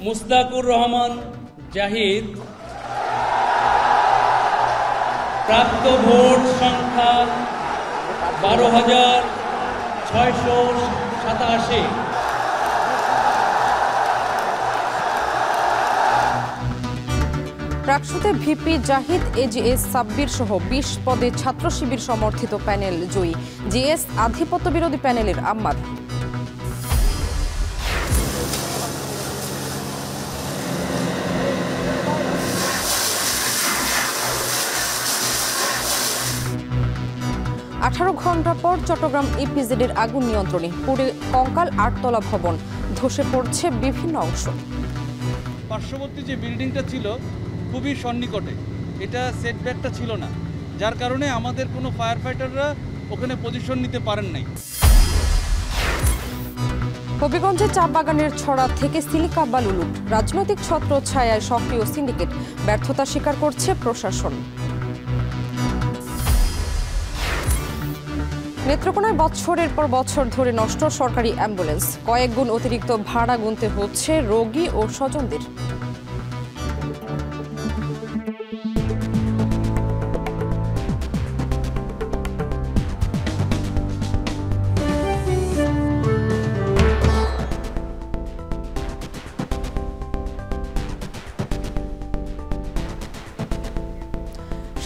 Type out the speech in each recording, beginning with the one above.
মুস্তাকুর রহমান জাহিদ। প্রাপ্ত ভোট সংখ্যা 12,687। রাকসুতে VP Zahid, AGS Sabbir সহ 20 পদে ছাত্র শিবির সমর্থিত প্যানেল জয়ী। জিএস আধিপত্য বিরোধী প্যানেলের আম্মার। আঠারো ঘণ্টা পর চট্টগ্রাম ইপিজেডের আগুন নিয়ন্ত্রণে। পুড়ে কঙ্কাল 8তলা ভবন, ধসে পড়ছে বিভিন্ন অংশ। পার্শ্ববর্তী যে বিল্ডিংটা ছিল খুবই সন্নিকটে, এটা সেটব্যাকটা ছিল না, যার কারণে আমাদের কোনো ফায়ার ফাইটাররা ওখানে পজিশন নিতে পারেন নাই। হবিগঞ্জে চা বাগানের ছড়া থেকে সিলিকা বালু লুট। রাজনৈতিক ছত্রছায়ায় সক্রিয় সিন্ডিকেট, ব্যর্থতা স্বীকার করছে প্রশাসন। নেত্রকোনায় বছরের পর বছর ধরে নষ্ট সরকারি অ্যাম্বুলেন্স। কয়েক গুণ অতিরিক্ত ভাড়া গুনতে হচ্ছে রোগী ও স্বজনদের।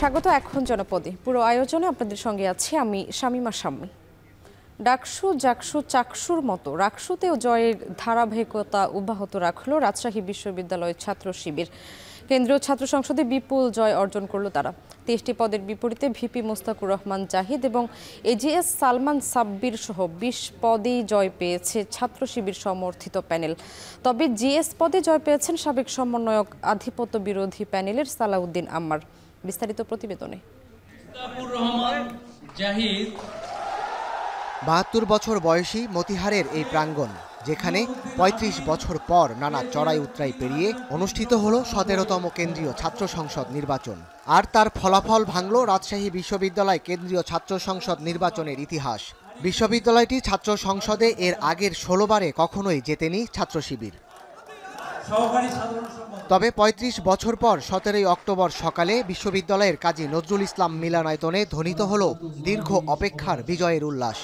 স্বাগত এখন জনপদে। পুরো আয়োজনে আপনাদের সঙ্গে আছি আমি শামিমা শাম্মী। ডাকসু জাকসু চাকসুর মতো রাকসুতেও জয়ের ধারাবাহিকতা অব্যাহত রাখল রাজশাহী বিশ্ববিদ্যালয়ের ছাত্র শিবির। কেন্দ্রীয় ছাত্র সংসদে বিপুল জয় অর্জন করল তারা। 23টি পদের বিপরীতে ভিপি মুস্তাকুর রহমান জাহিদ এবং এজিএস সালমান সাব্বির সহ 20 পদেই জয় পেয়েছে ছাত্র শিবির সমর্থিত প্যানেল। তবে জিএস পদে জয় পেয়েছেন সাবেক সমন্বয়ক আধিপত্য বিরোধী প্যানেলের সালাউদ্দিন আম্মার। বিস্তারিত প্রতিবেদনে। 72 বছর বয়সী মতিহারের এই প্রাঙ্গণ, যেখানে 35 বছর পর নানা চড়াই উতরাই পেরিয়ে অনুষ্ঠিত হলো 17তম কেন্দ্রীয় ছাত্র সংসদ নির্বাচন। আর তার ফলাফল ভাঙল রাজশাহী বিশ্ববিদ্যালয় কেন্দ্রীয় ছাত্র সংসদ নির্বাচনের ইতিহাস। বিশ্ববিদ্যালয়টি ছাত্র সংসদে এর আগের 16 বারে কখনোই জেতেনি ছাত্র শিবির। তবে 35 বছর পর 17 অক্টোবর সকালে বিশ্ববিদ্যালয়ের কাজী নজরুল ইসলাম মিলনায়তনে ধ্বনিত হল দীর্ঘ অপেক্ষার বিজয়ের উল্লাস।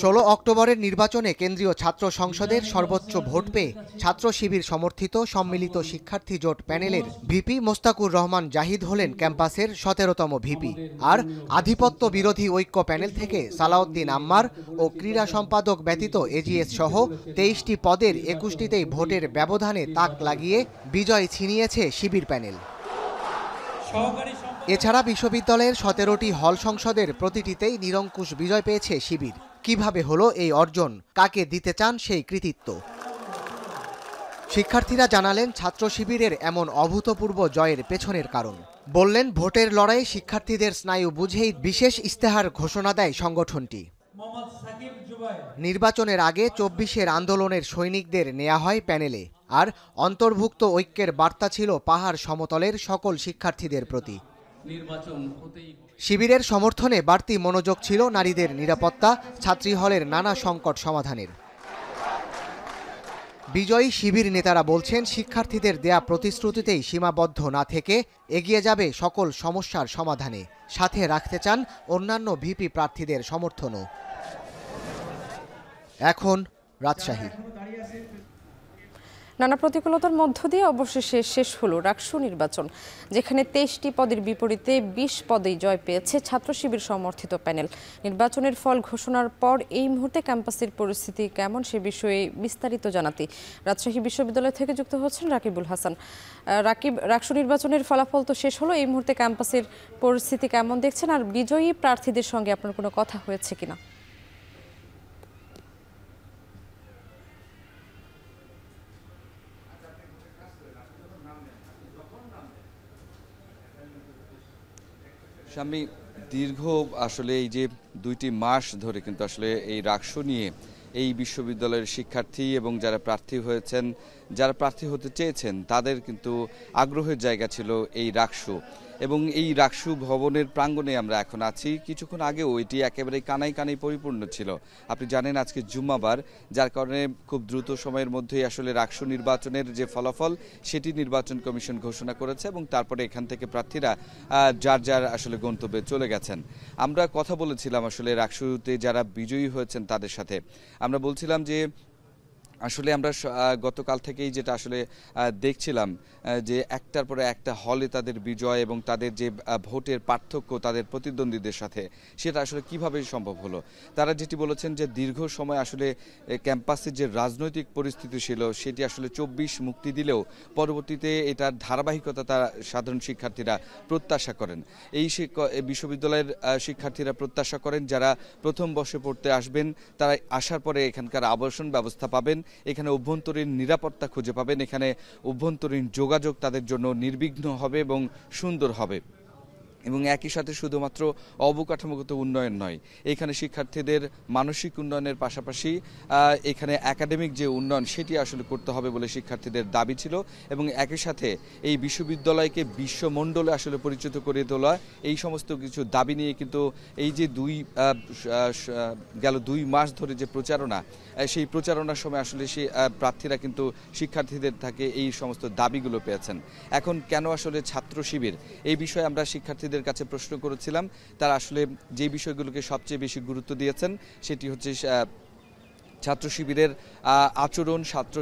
16 অক্টোবরের নির্বাচনে কেন্দ্রীয় ছাত্র সংসদের সর্বোচ্চ ভোট পেয়ে ছাত্র শিবির সমর্থিত সম্মিলিত শিক্ষার্থী জোট প্যানেলের ভিপি মোস্তাকুর রহমান জাহিদ হলেন ক্যাম্পাসের 17তম ভিপি। আর আধিপত্য বিরোধী ঐক্য প্যানেল থেকে সালাউদ্দিন আম্মার ও ক্রীড়া সম্পাদক ব্যতীত এজিএস সহ 23টি পদের 21টিতেই ভোটের ব্যবধানে তাক লাগিয়ে বিজয় ছিনিয়েছে শিবির প্যানেল। এছাড়া বিশ্ববিদ্যালয়ের 17টি হল সংসদের প্রতিটিতেই নিরঙ্কুশ বিজয় পেয়েছে শিবির। কিভাবে হলো এই অর্জন, কাকে দিতে চান সেই কৃতিত্ব? শিক্ষার্থীরা জানালেন ছাত্র শিবিরের এমন অভূতপূর্ব জয়ের পেছনের কারণ। বললেন, ভোটের লড়াই শিক্ষার্থীদের স্নায়ু বুঝেই বিশেষ ইস্তেহার ঘোষণা দেয় সংগঠনটি। নির্বাচনের আগে 24-এর আন্দোলনের সৈনিকদের নেওয়া হয় প্যানেলে। আর অন্তর্ভুক্ত ঐক্যের বার্তা ছিল পাহাড় সমতলের সকল শিক্ষার্থীদের প্রতি। শিবিরের সমর্থনে বাড়তি মনোযোগ ছিল নারীদের নিরাপত্তা, ছাত্রী হলের নানা সংকট সমাধানের। বিজয়ী শিবির নেতারা বলছেন, শিক্ষার্থীদের দেয়া প্রতিশ্রুতিতেই সীমাবদ্ধ না থেকে এগিয়ে যাবে সকল সমস্যার সমাধানে। সাথে রাখতে চান অন্যান্য ভিপি প্রার্থীদের সমর্থনও। এখন রাজশাহী। নানা প্রতিকূলতার মধ্য দিয়ে অবশেষে শেষ হলো রাকসু নির্বাচন, যেখানে 23টি পদের বিপরীতে 20 পদেই জয় পেয়েছে ছাত্র শিবির সমর্থিত প্যানেল। নির্বাচনের ফল ঘোষণার পর এই মুহূর্তে ক্যাম্পাসের পরিস্থিতি কেমন সে বিষয়ে বিস্তারিত জানাতে রাজশাহী বিশ্ববিদ্যালয় থেকে যুক্ত হচ্ছেন রাকিবুল হাসান। রাকিব, রাকসু নির্বাচনের ফলাফল তো শেষ হলো, এই মুহূর্তে ক্যাম্পাসের পরিস্থিতি কেমন দেখছেন, আর বিজয়ী প্রার্থীদের সঙ্গে আপনার কোনো কথা হয়েছে কিনা? আমি দীর্ঘ আসলে এই যে 2টি মাস ধরে কিন্তু আসলে এই রাকসু নিয়ে এই বিশ্ববিদ্যালয়ের শিক্ষার্থী এবং যারা প্রার্থী হয়েছেন, যারা প্রার্থী হতে চেয়েছেন, তাদের কিন্তু আগ্রহের জায়গা ছিল এই রাকসু। এবং এই রাকসু ভবনের প্রাঙ্গণে আমরা এখন আছি। কিছুক্ষণ আগেও এটি একেবারে কানায় কানায় পরিপূর্ণ ছিল। আপনি জানেন আজকে জুম্মাবার, যার কারণে খুব দ্রুত সময়ের মধ্যেই আসলে রাকসু নির্বাচনের যে ফলাফল সেটি নির্বাচন কমিশন ঘোষণা করেছে এবং তারপরে এখান থেকে প্রার্থীরা যার যার আসলে গন্তব্যে চলে গেছেন। আমরা কথা বলেছিলাম আসলে রাকসুতে যারা বিজয়ী হয়েছেন তাদের সাথে। আমরা বলছিলাম যে আসলে আমরা গতকাল থেকেই যেটা আসলে দেখছিলাম যে একটার পরে একটা হলে তাদের বিজয় এবং তাদের যে ভোটের পার্থক্য তাদের প্রতিদ্বন্দ্বীদের সাথে, সেটা আসলে কিভাবে সম্ভব হলো। তারা যেটি বলেছেন যে দীর্ঘ সময় আসলে ক্যাম্পাসের যে রাজনৈতিক পরিস্থিতি ছিল সেটি আসলে 24 মুক্তি দিলেও পরবর্তীতে এটার ধারাবাহিকতা তারা সাধারণ শিক্ষার্থীরা প্রত্যাশা করেন। এই বিশ্ববিদ্যালয়ের শিক্ষার্থীরা প্রত্যাশা করেন যারা প্রথম বর্ষে পড়তে আসবেন তারা আসার পরে এখানকার আবাসন ব্যবস্থা পাবেন, এখানে অভ্যন্তরীণ নিরাপত্তা খুঁজে পাবেন, এখানে অভ্যন্তরীণ যোগাযোগ তাদের জন্য নির্বিঘ্ন হবে এবং সুন্দর হবে। এবং একই সাথে শুধুমাত্র অবকাঠামোগত উন্নয়ন নয়, এখানে শিক্ষার্থীদের মানসিক উন্নয়নের পাশাপাশি এখানে একাডেমিক যে উন্নয়ন সেটি আসলে করতে হবে বলে শিক্ষার্থীদের দাবি ছিল। এবং একই সাথে এই বিশ্ববিদ্যালয়কে বিশ্বমণ্ডলে আসলে পরিচিত করে তোলা, এই সমস্ত কিছু দাবি নিয়ে কিন্তু এই যে গেল 2 মাস ধরে যে প্রচারণা, সেই প্রচারণার সময় আসলে সেই প্রার্থীরা কিন্তু শিক্ষার্থীদের থেকে এই সমস্ত দাবিগুলো পেয়েছেন। এখন কেন আসলে ছাত্র শিবির, এই বিষয়ে আমরা শিক্ষার্থীদের কাছে প্রশ্ন করেছিলাম। তারা আসলে যে বিষয়গুলোকে সবচেয়ে বেশি গুরুত্ব দিয়েছেন সেটি হচ্ছে ছাত্র শিবিরের আচরণ, ছাত্র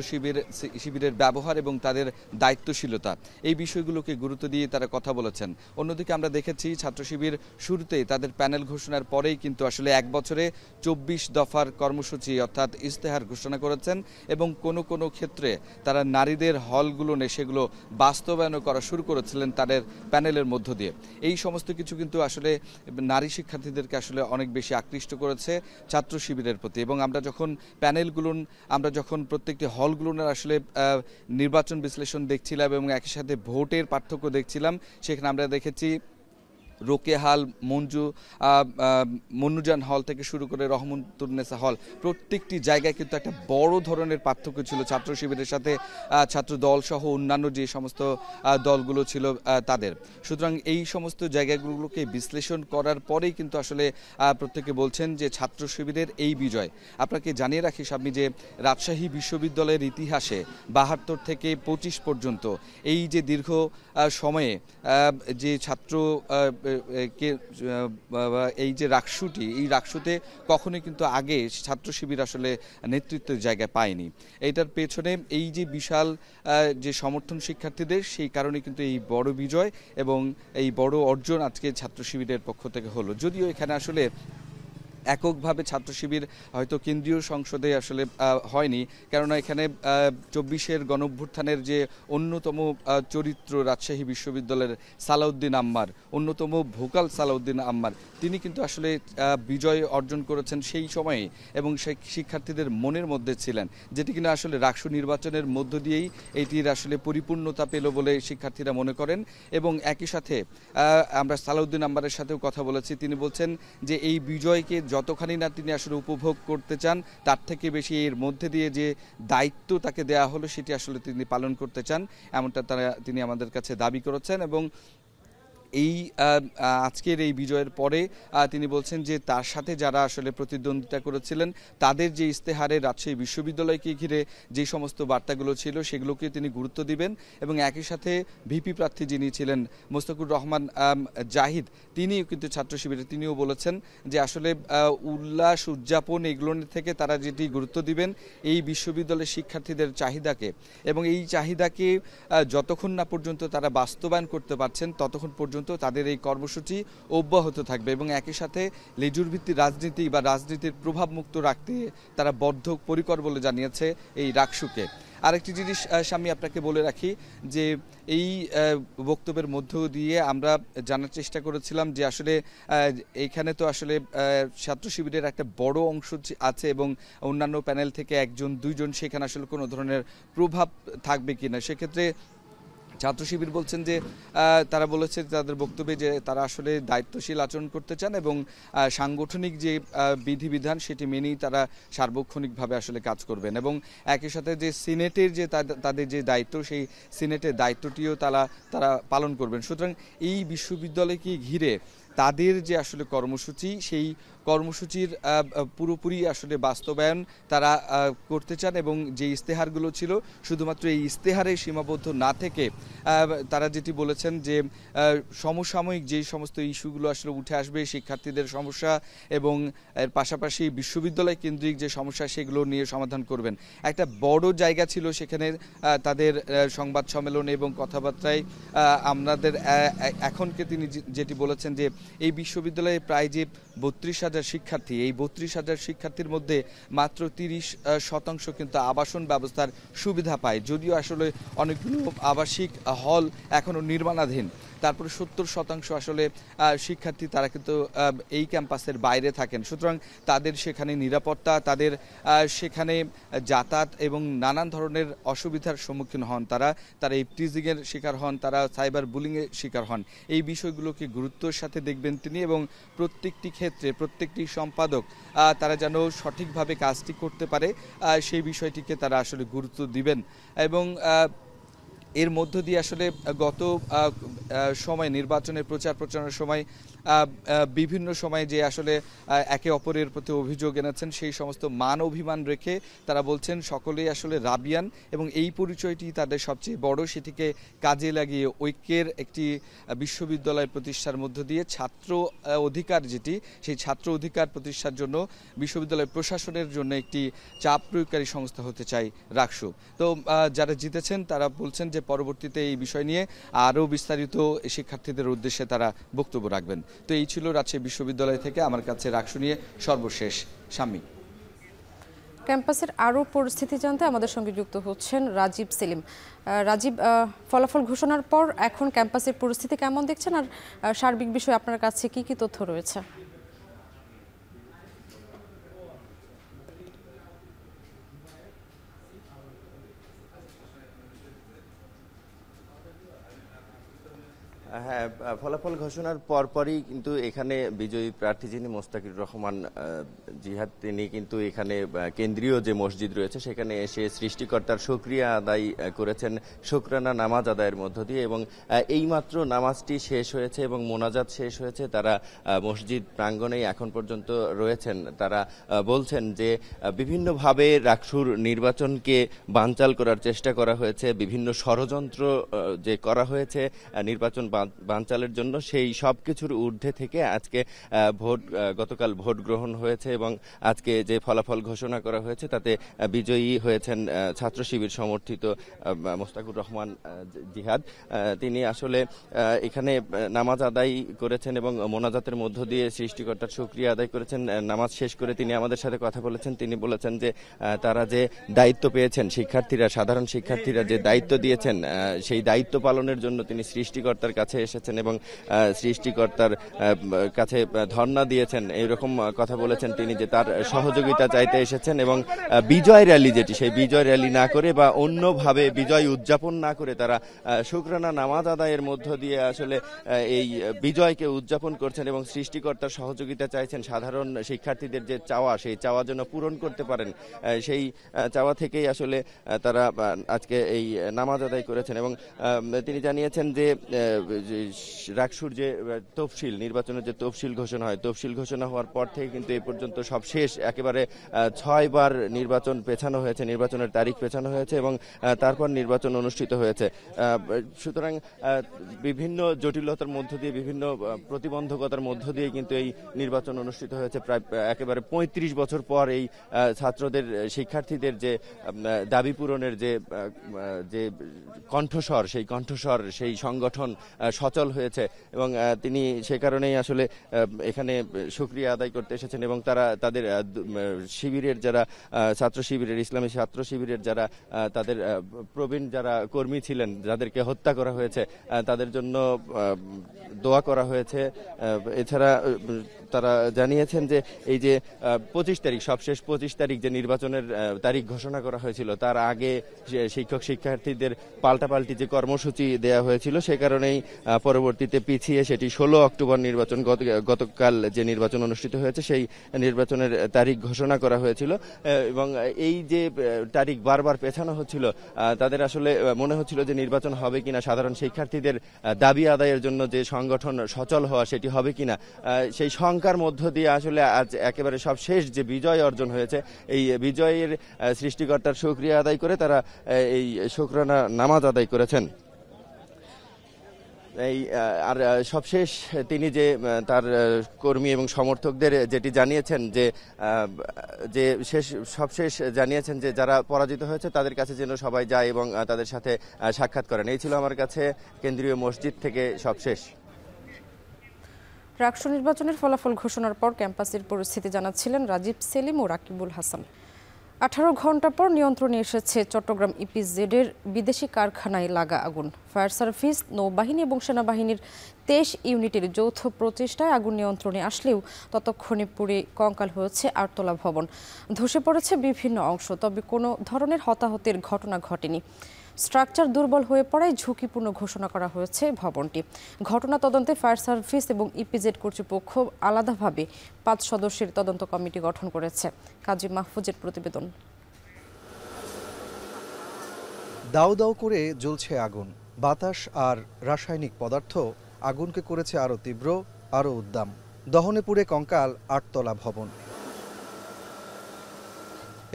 শিবিরের ব্যবহার এবং তাদের দায়িত্বশীলতা, এই বিষয়গুলোকে গুরুত্ব দিয়ে তারা কথা বলেছেন। অন্যদিকে আমরা দেখেছি ছাত্র শিবির শুরুতেই তাদের প্যানেল ঘোষণার পরেই কিন্তু আসলে 1 বছরে 24 দফার কর্মসূচি অর্থাৎ ইশতেহার ঘোষণা করেছেন এবং কোনো ক্ষেত্রে তারা নারীদের হলগুলো নিয়ে সেগুলো বাস্তবায়ন করা শুরু করেছিলেন তাদের প্যানেলের মধ্য দিয়ে। এই সমস্ত কিছু কিন্তু আসলে নারী শিক্ষার্থীদেরকে আসলে অনেক বেশি আকৃষ্ট করেছে ছাত্র শিবিরের প্রতি। এবং আমরা যখন প্রত্যেকটি হলগুলোর আসলে নির্বাচন বিশ্লেষণ দেখছিলাম এবং একই সাথে ভোটের পার্থক্য দেখছিলাম, সেখানে আমরা দেখেছি রোকেহাল, মন্নুজান হল থেকে শুরু করে রহমতুন্নেসা হল, প্রত্যেকটি জায়গায় কিন্তু একটা বড় ধরনের পার্থক্য ছিল ছাত্র শিবিরের সাথে ছাত্র দল সহ অন্যান্য যে সমস্ত দলগুলো ছিল তাদের। সুতরাং এই সমস্ত জায়গাগুলোকে বিশ্লেষণ করার পরেই কিন্তু আসলে প্রত্যেকে বলছেন যে ছাত্র শিবিরের এই বিজয়। আপনাকে জানিয়ে রাখি স্বামী যে রাজশাহী বিশ্ববিদ্যালয়ের ইতিহাসে 72 থেকে 25 পর্যন্ত এই যে দীর্ঘ সময়ে যে ছাত্র এই যে রাকসুটি, এই রাকসুতে কখনোই কিন্তু আগে ছাত্র শিবির আসলে নেতৃত্বের জায়গা পায়নি। এইটার পেছনে এই যে বিশাল যে সমর্থন শিক্ষার্থীদের, সেই কারণে কিন্তু এই বড় বিজয় এবং এই বড় অর্জন আজকে ছাত্র শিবিরের পক্ষ থেকে হলো। যদিও এখানে আসলে এককভাবে ছাত্র শিবির হয়তো কেন্দ্রীয় সংসদে আসলে হয়নি, কেননা এখানে 24-এর গণঅভ্যুত্থানের যে অন্যতম চরিত্র রাজশাহী বিশ্ববিদ্যালয়ের সালাউদ্দিন আম্মার, অন্যতম ভোকাল সালাউদ্দিন আম্মার, তিনি কিন্তু আসলে বিজয় অর্জন করেছেন সেই সময়ে এবং সেই শিক্ষার্থীদের মনের মধ্যে ছিলেন, যেটি কিনা আসলে রাকসু নির্বাচনের মধ্য দিয়েই এটির আসলে পরিপূর্ণতা পেল বলে শিক্ষার্থীরা মনে করেন। এবং একই সাথে আমরা সালাউদ্দিন আম্মারের সাথেও কথা বলেছি, তিনি বলছেন যে এই বিজয়কে যতখানি না তিনি আসলে উপভোগ করতে চান, তার থেকে বেশি এর মধ্যে দিয়ে যে দায়িত্ব তাকে দেয়া হলো সেটি আসলে তিনি পালন করতে চান, এমনটা তিনি আমাদের কাছে দাবি করেছেন। এবং এই আজকের এই বিজয়ের পরে তিনি বলছেন যে তার সাথে যারা আসলে প্রতিদ্বন্দ্বিতা করেছিলেন তাদের যে ইশতেহারে রাজশাহী বিশ্ববিদ্যালয়কে ঘিরে যে সমস্ত বার্তাগুলো ছিল সেগুলোকে তিনি গুরুত্ব দিবেন। এবং একই সাথে ভিপি প্রার্থী যিনি ছিলেন মোস্তাকুর রহমান জাহিদ, তিনিও কিন্তু ছাত্র শিবিরে তিনিও বলেছেন যে আসলে উল্লাস উদযাপন এগুলোর থেকে তারা যেটি গুরুত্ব দিবেন এই বিশ্ববিদ্যালয়ের শিক্ষার্থীদের চাহিদাকে, এবং এই চাহিদাকে যতক্ষণ না পর্যন্ত তারা বাস্তবায়ন করতে পারছেন ততক্ষণ পর্যন্ত তাদের এই কর্মসূচি অব্যাহত থাকবে। এবং একই সাথে লেজুর ভিত্তিক রাজনীতি বা রাজনীতির প্রভাব মুক্ত রাখতে তারা বদ্ধপরিকর বলে জানিয়েছে এই রাকসুকে। আরেকটি জিনিস স্বামী আপনাকে বলে রাখি যে এই বক্তব্যের মধ্য দিয়ে আমরা জানার চেষ্টা করেছিলাম যে আসলে এইখানে তো আসলে ছাত্র শিবিরের একটা বড় অংশ আছে এবং অন্যান্য প্যানেল থেকে 1-2 জন সেখানে আসলে কোনো ধরনের প্রভাব থাকবে কিনা। সেক্ষেত্রে ছাত্র শিবির বলছেন যে তারা বলেছে তাদের বক্তব্যে যে তারা আসলে দায়িত্বশীল আচরণ করতে চান এবং সাংগঠনিক যে বিধিবিধান সেটি মেনেই তারা সার্বক্ষণিকভাবে আসলে কাজ করবেন এবং একই সাথে যে সিনেটের যে তাদের যে দায়িত্ব সেই সিনেটের দায়িত্বটিও তারা পালন করবেন। সুতরাং এই বিশ্ববিদ্যালয়কে ঘিরে তাদের যে আসলে কর্মসূচি সেই কর্মসূচির পুরোপুরি আসলে বাস্তবায়ন তারা করতে চান এবং যে ইস্তেহারগুলো ছিল শুধুমাত্র এই ইস্তেহারে সীমাবদ্ধ না থেকে তারা যেটি বলেছেন যে সমসাময়িক যেই সমস্ত ইস্যুগুলো আসলে উঠে আসবে, শিক্ষার্থীদের সমস্যা এবং এর পাশাপাশি বিশ্ববিদ্যালয় কেন্দ্রিক যে সমস্যা সেগুলো নিয়ে সমাধান করবেন। একটা বড় জায়গা ছিল সেখানে তাদের সংবাদ সম্মেলনে এবং কথাবার্তায় আমাদের এখনকে তিনি যেটি বলেছেন যে এই বিশ্ববিদ্যালয়ে প্রায় যে 32,000 শিক্ষার্থী, এই 32,000 শিক্ষার্থীর মধ্যে মাত্র 30% কিন্তু আবাসন ব্যবস্থার সুবিধা পায়, যদিও আসলে অনেকগুলো আবাসিক হল এখনও নির্মাণাধীন। তারপরে 70% আসলে শিক্ষার্থী তারা কিন্তু এই ক্যাম্পাসের বাইরে থাকেন। সুতরাং তাদের সেখানে নিরাপত্তা, তাদের সেখানে যাতায়াত এবং নানান ধরনের অসুবিধার সম্মুখীন হন, তারা ইপটিজিংয়ের শিকার হন, তারা সাইবার বুলিংয়ের শিকার হন। এই বিষয়গুলোকে গুরুত্বের সাথে দেখবেন তিনি এবং প্রত্যেকটি ক্ষেত্রে প্রত্যেকটি সম্পাদক তারা যেন সঠিকভাবে কাজটি করতে পারে সেই বিষয়টিকে তারা আসলে গুরুত্ব দিবেন এবং এর মধ্য দিয়ে আসলে গত সময় নির্বাচনের প্রচারণার সময় বিভিন্ন সময়ে যে আসলে একে অপরের প্রতি অভিযোগ এনেছেন সেই সমস্ত মান অভিমান রেখে তারা বলছেন সকলেই আসলে রাবিয়ান এবং এই পরিচয়টি তাদের সবচেয়ে বড়, সেটিকে কাজে লাগিয়ে ঐক্যের একটি বিশ্ববিদ্যালয় প্রতিষ্ঠার মধ্য দিয়ে ছাত্র অধিকার যেটি সেই ছাত্র অধিকার প্রতিষ্ঠার জন্য বিশ্ববিদ্যালয় প্রশাসনের জন্য একটি চাপ প্রয়োগকারী সংস্থা হতে চায় রাকসু। তো যারা জিতেছেন তারা বলছেন যে পরবর্তীতে এই বিষয় নিয়ে আরও বিস্তারিত শিক্ষার্থীদের উদ্দেশ্যে তারা বক্তব্য রাখবেন। তো এই ছিল রাজশাহী বিশ্ববিদ্যালয় থেকে আমার কাছে রাকসু নিয়ে সর্বশেষ। শাম্মী, ক্যাম্পাসের আরও পরিস্থিতি জানতে আমাদের সঙ্গে যুক্ত হচ্ছেন রাজীব সেলিম। রাজীব, ফলাফল ঘোষণার পর এখন ক্যাম্পাসের পরিস্থিতি কেমন দেখছেন আর সার্বিক বিষয়ে আপনার কাছে কি কি তথ্য রয়েছে? হ্যাঁ, ফলাফল ঘোষণার পরপরই কিন্তু এখানে বিজয়ী প্রার্থী যিনি মোস্তাকির রহমান জিহাদ, তিনি কিন্তু এখানে কেন্দ্রীয় যে মসজিদ রয়েছে সেখানে এসে সৃষ্টিকর্তার শুকরিয়া আদায় করেছেন শুকরানা নামাজ আদায়ের মধ্য দিয়ে এবং এইমাত্র নামাজটি শেষ হয়েছে এবং মোনাজাত শেষ হয়েছে। তারা মসজিদ প্রাঙ্গণেই এখন পর্যন্ত রয়েছেন। তারা বলছেন যে বিভিন্নভাবে রাকসুর নির্বাচনকে বানচাল করার চেষ্টা করা হয়েছে, বিভিন্ন ষড়যন্ত্র যে করা হয়েছে নির্বাচন বানচালের জন্য, সেই সব কিছুর ঊর্ধ্বে থেকে আজকে গতকাল ভোট গ্রহণ হয়েছে এবং আজকে যে ফলাফল ঘোষণা করা হয়েছে তাতে বিজয়ী হয়েছেন ছাত্র শিবির সমর্থিত মোস্তাকুর রহমান জিহাদ। তিনি আসলে এখানে নামাজ আদায় করেছেন এবং মোনাজাতের মধ্য দিয়ে সৃষ্টিকর্তার শুকরিয়া আদায় করেছেন। নামাজ শেষ করে তিনি আমাদের সাথে কথা বলেছেন। তিনি বলেছেন যে তারা যে দায়িত্ব পেয়েছেন, শিক্ষার্থীরা, সাধারণ শিক্ষার্থীরা যে দায়িত্ব দিয়েছেন সেই দায়িত্ব পালনের জন্য তিনি সৃষ্টিকর্তার কাছে এসেছেন এবং সৃষ্টিকর্তার কাছে ধর্ণা দিয়েছেন, এইরকম কথা বলেছেন তিনি, যে তার সহযোগিতা চাইতে এসেছেন এবং বিজয় র্যালি যেটি, সেই বিজয় র্যালি না করে বা অন্যভাবে বিজয় উদযাপন না করে তারা শুকরানা নামাজ আদায়ের মধ্য দিয়ে আসলে এই বিজয়কে উদযাপন করছেন এবং সৃষ্টিকর্তার সহযোগিতা চাইছেন। সাধারণ শিক্ষার্থীদের যে চাওয়া, সেই চাওয়া যেন পূরণ করতে পারেন, সেই চাওয়া থেকেই আসলে তারা আজকে এই নামাজ আদায় করেছেন এবং তিনি জানিয়েছেন যে রাকসুর যে তফসিল, নির্বাচনের যে তফসিল ঘোষণা হয়, তফসিল ঘোষণা হওয়ার পর থেকে কিন্তু এই পর্যন্ত সব শেষ, একেবারে 6 বার নির্বাচন পেছানো হয়েছে, নির্বাচনের তারিখ পেছানো হয়েছে এবং তারপর নির্বাচন অনুষ্ঠিত হয়েছে। সুতরাং বিভিন্ন জটিলতার মধ্য দিয়ে, বিভিন্ন প্রতিবন্ধকতার মধ্য দিয়ে কিন্তু এই নির্বাচন অনুষ্ঠিত হয়েছে। প্রায় একেবারে 35 বছর পর এই ছাত্রদের, শিক্ষার্থীদের যে দাবি পূরণের যে কণ্ঠস্বর, সেই কণ্ঠস্বর, সেই সংগঠন সচল হয়েছে এবং তিনি সে কারণেই আসলে এখানে শুকরিয়া আদায় করতে এসেছেন এবং তারা তাদের শিবিরের যারা ছাত্র শিবিরের, ইসলামী ছাত্র শিবিরের যারা তাদের প্রবীণ যারা কর্মী ছিলেন, যাদেরকে হত্যা করা হয়েছে, তাদের জন্য দোয়া করা হয়েছে। এছাড়া তারা জানিয়েছেন যে এই যে 25 তারিখ সবশেষ 25 তারিখ যে নির্বাচনের তারিখ ঘোষণা করা হয়েছিল তার আগে শিক্ষক শিক্ষার্থীদের পাল্টাপাল্টি যে কর্মসূচি দেওয়া হয়েছিল সে কারণেই পরবর্তীতে পিছিয়ে সেটি 16 অক্টোবর নির্বাচন গতকাল যে নির্বাচন অনুষ্ঠিত হয়েছে সেই নির্বাচনের তারিখ ঘোষণা করা হয়েছিল এবং এই যে তারিখ বারবার পেছানো হচ্ছিল তাদের আসলে মনে হচ্ছিল যে নির্বাচন হবে কিনা, সাধারণ শিক্ষার্থীদের দাবি আদায়ের জন্য যে সংগঠন সচল হওয়া সেটি হবে কিনা, সেই শঙ্কার মধ্য দিয়ে আসলে আজ একেবারে সব শেষ যে বিজয় অর্জন হয়েছে এই বিজয়ের সৃষ্টিকর্তার শুকরিয়া আদায় করে তারা এই শুকরানা নামাজ আদায় করেছেন। এই আর সবশেষ তিনি যে তার কর্মী এবং সমর্থকদের যেটি জানিয়েছেন যে সবশেষ জানিয়েছেন যে যারা পরাজিত হয়েছে তাদের কাছে যেন সবাই যায় এবং তাদের সাথে সাক্ষাৎ করেন। এই ছিল আমার কাছে কেন্দ্রীয় মসজিদ থেকে সবশেষ। রাষ্ট্র নির্বাচনের ফলাফল ঘোষণার পর ক্যাম্পাসের পরিস্থিতি জানাচ্ছিলেন রাজীব সেলিম ও রাকিবুল হাসান। 18 ঘন্টা পর নিয়ন্ত্রণে এসেছে চট্টগ্রাম ইপিজেডের বিদেশি কারখানায় লাগা আগুন। ফায়ার সার্ভিস, নৌবাহিনী এবং সেনাবাহিনীর 23 ইউনিটের যৌথ প্রচেষ্টায় আগুন নিয়ন্ত্রণে আসলেও ততক্ষণে পুড়ে কঙ্কাল হয়েছে 8 তলা ভবন। ধসে পড়েছে বিভিন্ন অংশ, তবে কোনো ধরনের হতাহতের ঘটনা ঘটেনি। স্ট্রাকচার দুর্বল হয়ে পড়ায় ঝুঁকিপূর্ণ ঘোষণা করা হয়েছে ভবনটি। ঘটনা তদন্তে ফায়ার সার্ভিস এবং ইপিজেড কর্তৃপক্ষ আলাদাভাবে 5 সদস্যের তদন্ত কমিটি গঠন করেছে। কাজী মাহফুজের প্রতিবেদন। দাউ দাউ করে জ্বলছে আগুন। বাতাস আর রাসায়নিক পদার্থ আগুনকে করেছে আরও তীব্র, আরও উদ্দাম। দহনে পুড়ে কঙ্কাল 8 তলা ভবন।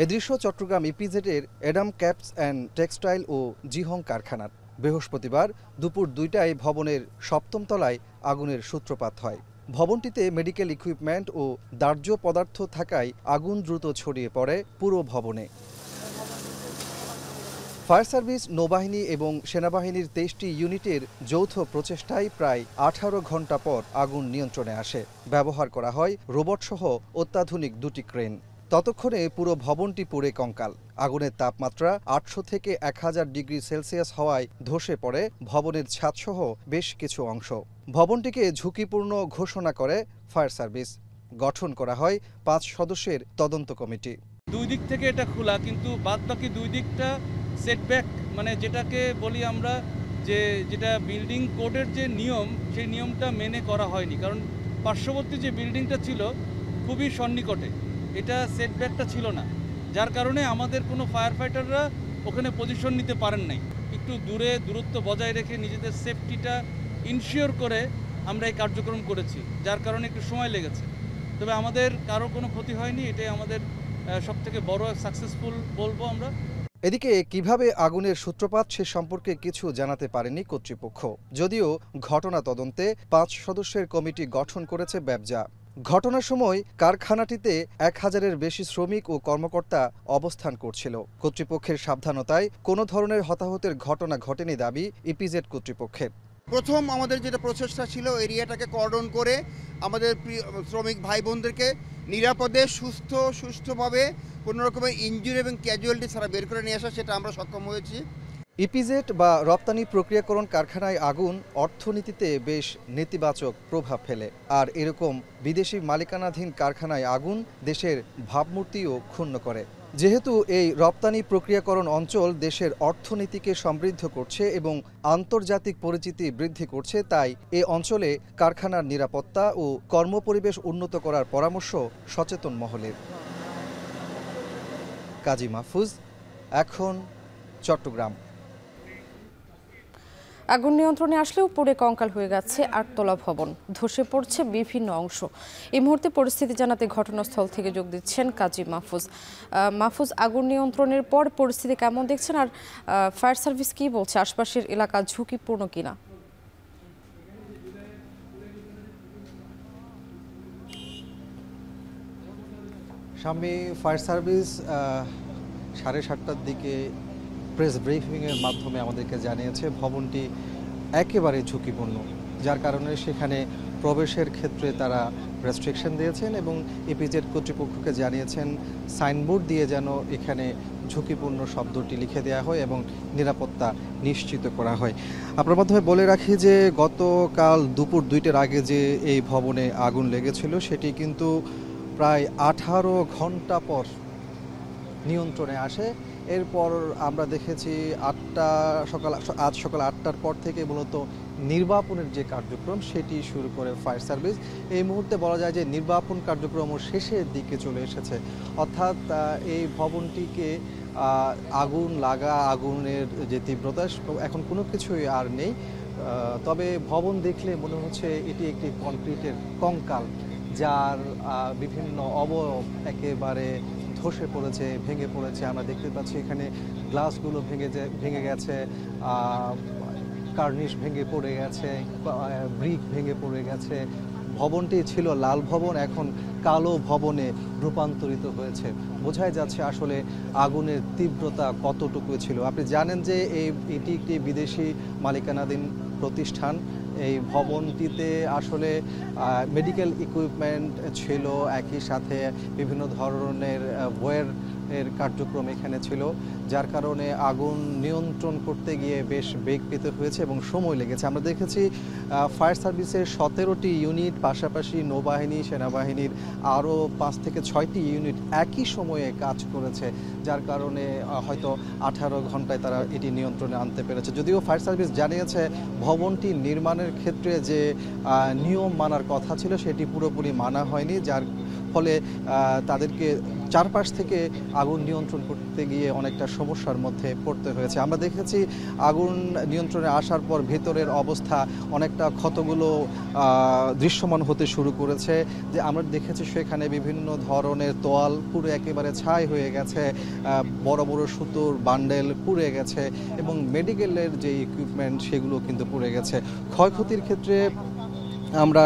এ দৃশ্য চট্টগ্রাম ইপিজেডের এডাম ক্যাপস অ্যান্ড টেক্সটাইল ও জিহং কারখানার। বৃহস্পতিবার দুপুর 2টায় ভবনের 7ম তলায় আগুনের সূত্রপাত হয়। ভবনটিতে মেডিকেল ইকুইপমেন্ট ও দাহ্য পদার্থ থাকায় আগুন দ্রুত ছড়িয়ে পড়ে পুরো ভবনে। ফায়ার সার্ভিস, নৌবাহিনী এবং সেনাবাহিনীর 23টি ইউনিটের যৌথ প্রচেষ্টায় প্রায় 18 ঘন্টা পর আগুন নিয়ন্ত্রণে আসে। ব্যবহার করা হয় রোবটসহ অত্যাধুনিক 2টি ক্রেন। ততক্ষণে পুরো ভবনটি পুড়ে কঙ্কাল। আগুনের তাপমাত্রা 800 থেকে 1000 ডিগ্রি সেলসিয়াস হওয়ায় ধসে পড়ে ভবনের ছাদসহ বেশ কিছু অংশ। ভবনটিকে ঝুঁকিপূর্ণ ঘোষণা করে ফায়ার সার্ভিস। গঠন করা হয় 5 সদস্যের তদন্ত কমিটি। দুই দিক থেকে এটা খোলা, কিন্তু বাদবাকি দুই দিকটা সেটব্যাক, মানে যেটাকে বলি আমরা যেটা বিল্ডিং কোডের যে নিয়ম, সেই নিয়মটা মেনে করা হয়নি। কারণ পার্শ্ববর্তী যে বিল্ডিংটা ছিল খুবই সন্নিকটে, এটা সেটব্যাকটা ছিল না, যার কারণে আমাদের কোনো ফায়ার ফাইটাররা ওখানে পজিশন নিতে পারেন নাই। একটু দূরত্ব বজায় রেখে নিজেদের সেফটিটা ইনশিওর করে আমরা এই কার্যক্রম করেছি, যার কারণে একটু সময় লেগেছে। তবে আমাদের কারো কোনো ক্ষতি হয়নি, এটাই আমাদের সবথেকে বড় সাকসেসফুল বলবো আমরা। এদিকে কিভাবে আগুনের সূত্রপাত সে সম্পর্কে কিছু জানাতে পারেনি কর্তৃপক্ষ, যদিও ঘটনা তদন্তে 5 সদস্যের কমিটি গঠন করেছে ব্যবজা। ঘটনার সময় কারখানাটিতে 1000-এর বেশি শ্রমিক ও কর্মকর্তা অবস্থান করছিল। কর্তৃপক্ষের সাবধানতায় কোনো ধরনের হতাহতের ঘটনা ঘটেনি দাবি ইপিজেড কর্তৃপক্ষের। প্রথম আমাদের যেটা প্রচেষ্টা ছিল এরিয়াটাকে কর্ডন করে আমাদের শ্রমিক ভাই বোনদেরকে নিরাপদে সুস্থভাবে কোনো রকমের ইনজুরি এবং ক্যাজুয়ালিটি ছাড়া বের করে নিয়ে আসা, সেটা আমরা সক্ষম হয়েছি। ইপিজেড বা রপ্তানি প্রক্রিয়াকরণ কারখানায় আগুন অর্থনীতিতে বেশ নেতিবাচক প্রভাব ফেলে, আর এরকম বিদেশি মালিকানাধীন কারখানায় আগুন দেশের ভাবমূর্তিও ক্ষুণ্ণ করে। যেহেতু এই রপ্তানি প্রক্রিয়াকরণ অঞ্চল দেশের অর্থনীতিকে সমৃদ্ধ করছে এবং আন্তর্জাতিক পরিচিতি বৃদ্ধি করছে, তাই এ অঞ্চলে কারখানার নিরাপত্তা ও কর্মপরিবেশ উন্নত করার পরামর্শ সচেতন মহলের। কাজী মাহফুজ, এখন চট্টগ্রাম। আগুন নিয়ন্ত্রণে আসলেও পুড়ে কঙ্কাল হয়ে গেছে 8 তলা ভবন। ধসে পড়ছে বিভিন্ন অংশ। এই মুহূর্তে পরিস্থিতি জানাতে ঘটনাস্থল থেকে যোগ দিচ্ছেন কাজী মাহফুজ। মাহফুজ, আগুন নিয়ন্ত্রণের পর পরিস্থিতি কেমন দেখছেন, আর ফায়ার সার্ভিস কি বলছে, আশপাশের এলাকা ঝুঁকিপূর্ণ কিনা? সামনে ফায়ার সার্ভিস 7:30টার দিকে প্রেস ব্রিফিংয়ের মাধ্যমে আমাদেরকে জানিয়েছে ভবনটি একেবারে ঝুঁকিপূর্ণ, যার কারণে সেখানে প্রবেশের ক্ষেত্রে তারা রেস্ট্রিকশন দিয়েছেন এবং ইপিজেড কর্তৃপক্ষকে জানিয়েছেন সাইনবোর্ড দিয়ে যেন এখানে ঝুঁকিপূর্ণ শব্দটি লিখে দেওয়া হয় এবং নিরাপত্তা নিশ্চিত করা হয়। আপনার মাধ্যমে বলে রাখি যে গতকাল দুপুর 2টার আগে যে এই ভবনে আগুন লেগেছিল সেটি কিন্তু প্রায় 18 ঘন্টা পর নিয়ন্ত্রণে আসে। এরপর আমরা দেখেছি আজ সকাল 8টার পর থেকে মূলত নির্বাপনের যে কার্যক্রম সেটি শুরু করে ফায়ার সার্ভিস। এই মুহূর্তে বলা যায় যে নির্বাপন কার্যক্রম শেষের দিকে চলে এসেছে, অর্থাৎ এই ভবনটিকে আগুনের যে তীব্রতা এখন কোনো কিছুই আর নেই। তবে ভবন দেখলে মনে হচ্ছে এটি একটি কংক্রিটের কঙ্কাল, যার বিভিন্ন অবয়ব একেবারে ধসে পড়েছে, ভেঙে পড়েছে। আমরা দেখতে পাচ্ছি এখানে গ্লাসগুলো ভেঙে গেছে, কার্নিশ ভেঙে পড়ে গেছে, ব্রিক ভেঙে পড়ে গেছে। ভবনটি ছিল লাল ভবন, এখন কালো ভবনে রূপান্তরিত হয়েছে। বোঝাই যাচ্ছে আসলে আগুনের তীব্রতা কতটুকু ছিল। আপনি জানেন যে এটি একটি বিদেশি মালিকানাধীন প্রতিষ্ঠান। এই ভবনটিতে আসলে মেডিকেল ইকুইপমেন্ট ছিল, একই সাথে বিভিন্ন ধরনের এর কার্যক্রম এখানে ছিল, যার কারণে আগুন নিয়ন্ত্রণ করতে গিয়ে বেশ বেগ পেতে হয়েছে এবং সময় লেগেছে। আমরা দেখেছি ফায়ার সার্ভিসের 17টি ইউনিট, পাশাপাশি নৌবাহিনী, সেনাবাহিনীর আরও 5 থেকে 6টি ইউনিট একই সময়ে কাজ করেছে, যার কারণে হয়তো 18 ঘন্টায় তারা এটি নিয়ন্ত্রণে আনতে পেরেছে। যদিও ফায়ার সার্ভিস জানিয়েছে ভবনটি নির্মাণের ক্ষেত্রে যে নিয়ম মানার কথা ছিল সেটি পুরোপুরি মানা হয়নি, যার ফলে তাদেরকে চারপাশ থেকে আগুন নিয়ন্ত্রণ করতে গিয়ে অনেকটা সমস্যার মধ্যে পড়তে হয়েছে। আমরা দেখেছি আগুন নিয়ন্ত্রণে আসার পর ভেতরের অবস্থা অনেকটা ক্ষতগুলো দৃশ্যমান হতে শুরু করেছে। যে আমরা দেখেছি সেখানে বিভিন্ন ধরনের তোয়াল পুরো একেবারে ছাই হয়ে গেছে, বড় বড় সুতোর বান্ডেল পুড়ে গেছে এবং মেডিকেলের যে ইকুইপমেন্ট সেগুলো কিন্তু পুড়ে গেছে। ক্ষয়ক্ষতির ক্ষেত্রে আমরা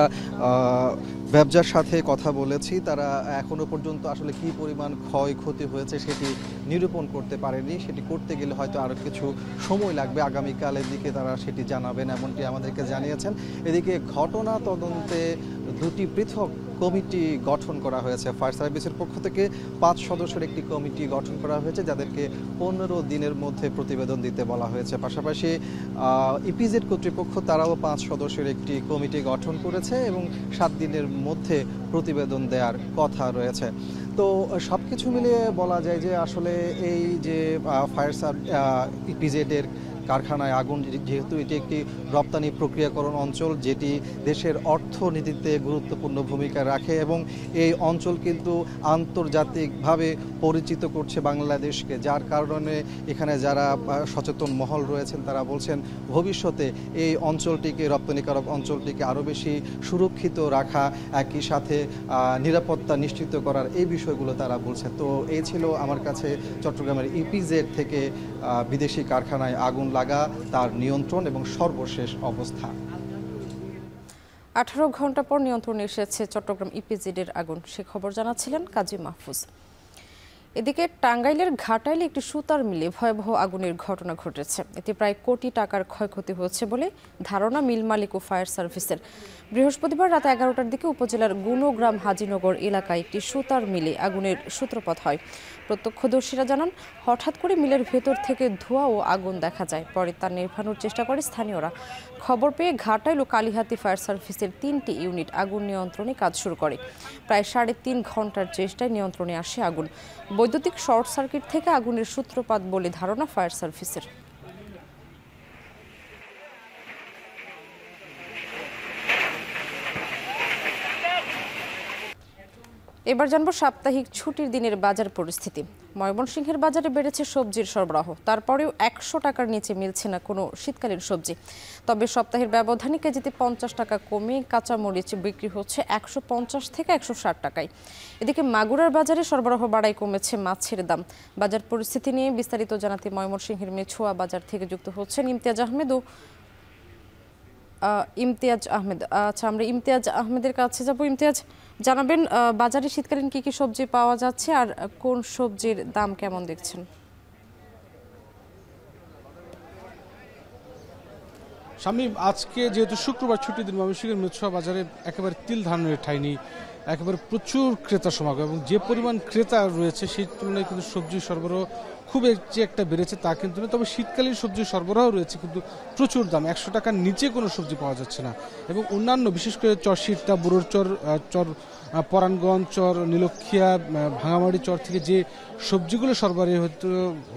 ব্যবসার সাথে কথা বলেছি, তারা এখনো পর্যন্ত আসলে কি পরিমাণ ক্ষয়ক্ষতি হয়েছে সেটি নিরূপণ করতে পারেনি। সেটি করতে গেলে হয়তো আরও কিছু সময় লাগবে, আগামীকালের দিকে তারা সেটি জানাবেন এমনটি আমাদেরকে জানিয়েছেন। এদিকে ঘটনা তদন্তে 2টি পৃথক কমিটি গঠন করা হয়েছে। ফায়ার সার্ভিসের পক্ষ থেকে 5 সদস্যের একটি কমিটি গঠন করা হয়েছে, যাদেরকে 15 দিনের মধ্যে প্রতিবেদন দিতে বলা হয়েছে। পাশাপাশি ইপিজেড কর্তৃপক্ষ তারাও 5 সদস্যের একটি কমিটি গঠন করেছে এবং 7 দিনের মধ্যে প্রতিবেদন দেওয়ার কথা রয়েছে। তো সব কিছু মিলিয়ে বলা যায় যে আসলে এই যে ফায়ার ইপিজেডের কারখানায় আগুন, যেহেতু এটি একটি রপ্তানি প্রক্রিয়াকরণ অঞ্চল যেটি দেশের অর্থনীতিতে গুরুত্বপূর্ণ ভূমিকা রাখে এবং এই অঞ্চল কিন্তু আন্তর্জাতিকভাবে পরিচিত করছে বাংলাদেশকে, যার কারণে এখানে যারা সচেতন মহল রয়েছেন তারা বলছেন ভবিষ্যতে এই অঞ্চলটিকে, রপ্তানিকারক অঞ্চলটিকে আরও বেশি সুরক্ষিত রাখা, একই সাথে নিরাপত্তা নিশ্চিত করার এই বিষয়গুলো তারা বলছেন। তো এই ছিল আমার কাছে চট্টগ্রামের ইপিজেড থেকে বিদেশি কারখানায় আগুন লাগা, তার নিয়ন্ত্রণ এবং সর্বশেষ অবস্থা। 18 ঘন্টা পর নিয়ন্ত্রণে এসেছে চট্টগ্রাম ইপিজেডের আগুন, সে খবর জানাচ্ছিলেন কাজী মাহফুজ। এদিকে টাঙ্গাইলের ঘাটাইলে একটি সুতার মিলে ভয়াবহ আগুনের ঘটনা ঘটেছে। এতে প্রায় কোটি টাকার ক্ষয়ক্ষতি হয়েছে বলে ধারণা মিল মালিক ও ফায়ার সার্ভিসের। বৃহস্পতিবার রাত 11টার দিকে উপজেলার গুণগ্রাম হাজিনগর এলাকায় একটি সুতার মিলে আগুনের সূত্রপাত হয়। প্রত্যক্ষদর্শীরা জানান হঠাৎ করে মিলের ভেতর থেকে ধোঁয়া ও আগুন দেখা যায়। পরে তা নেভানোর চেষ্টা করে স্থানীয়রা। খবর পেয়ে ঘাটাইল ও কালিহাতী ফায়ার সার্ভিসের 3টি ইউনিট আগুন নিয়ন্ত্রণে কাজ শুরু করে। প্রায় 3.5 ঘন্টার চেষ্টায় নিয়ন্ত্রণে আসে আগুন। বৈদ্যুতিক শর্ট সার্কিট থেকে আগুনের সূত্রপাত বলে ধারণা ফায়ার সার্ভিসের। এবার জানবো সাপ্তাহিক ছুটির দিনের বাজার পরিস্থিতি। ময়মনসিংহের বাজারে বেড়েছে সবজির সরবরাহ, তারপরেও 100 টাকার নিচে মিলছে না কোনো শীতকালীন সবজি। তবে সপ্তাহের ব্যবধানে কেজিতে 50 টাকা কমে কাঁচামরিচ বিক্রি হচ্ছে 150 থেকে 160 টাকায়। এদিকে মাগুরার বাজারে সরবরাহ বাড়ায় কমেছে মাছের দাম। বাজার পরিস্থিতি নিয়ে বিস্তারিত জানাতে ময়মনসিংহের মেছুয়া বাজার থেকে যুক্ত হচ্ছেন ইমতিয়াজ আহমেদ ও আচ্ছা, আমরা ইমতিয়াজ আহমেদের কাছে যাব। ইমতিয়াজ, জানাবেন বাজারে শীতকালীন কি কি সবজি পাওয়া যাচ্ছে আর কোন সবজির দাম কেমন দেখছেন? শামীম, আজকে যেহেতু শুক্রবার ছুটির দিন, ময়মনসিংহের মেছুয়া বাজারে একেবারে তিল ধারণের ঠাঁই নেই। একেবারে প্রচুর ক্রেতা সমাগম, এবং যে পরিমাণ ক্রেতা রয়েছে সেই তুলনায় কিন্তু সবজি সরবরাহ খুব যে একটা বেড়েছে তা কিন্তু না। তবে শীতকালীন সবজি সরবরাহ রয়েছে, কিন্তু প্রচুর দাম, 100 টাকার নিচে কোনো সবজি পাওয়া যাচ্ছে না। এবং অন্যান্য বিশেষ করে চর সিরতা, বুড়োর চর, চর পরাণগঞ্জ, চর নীলক্ষিয়া, ভাঙামারি চর থেকে যে সবজিগুলো সরবরাহ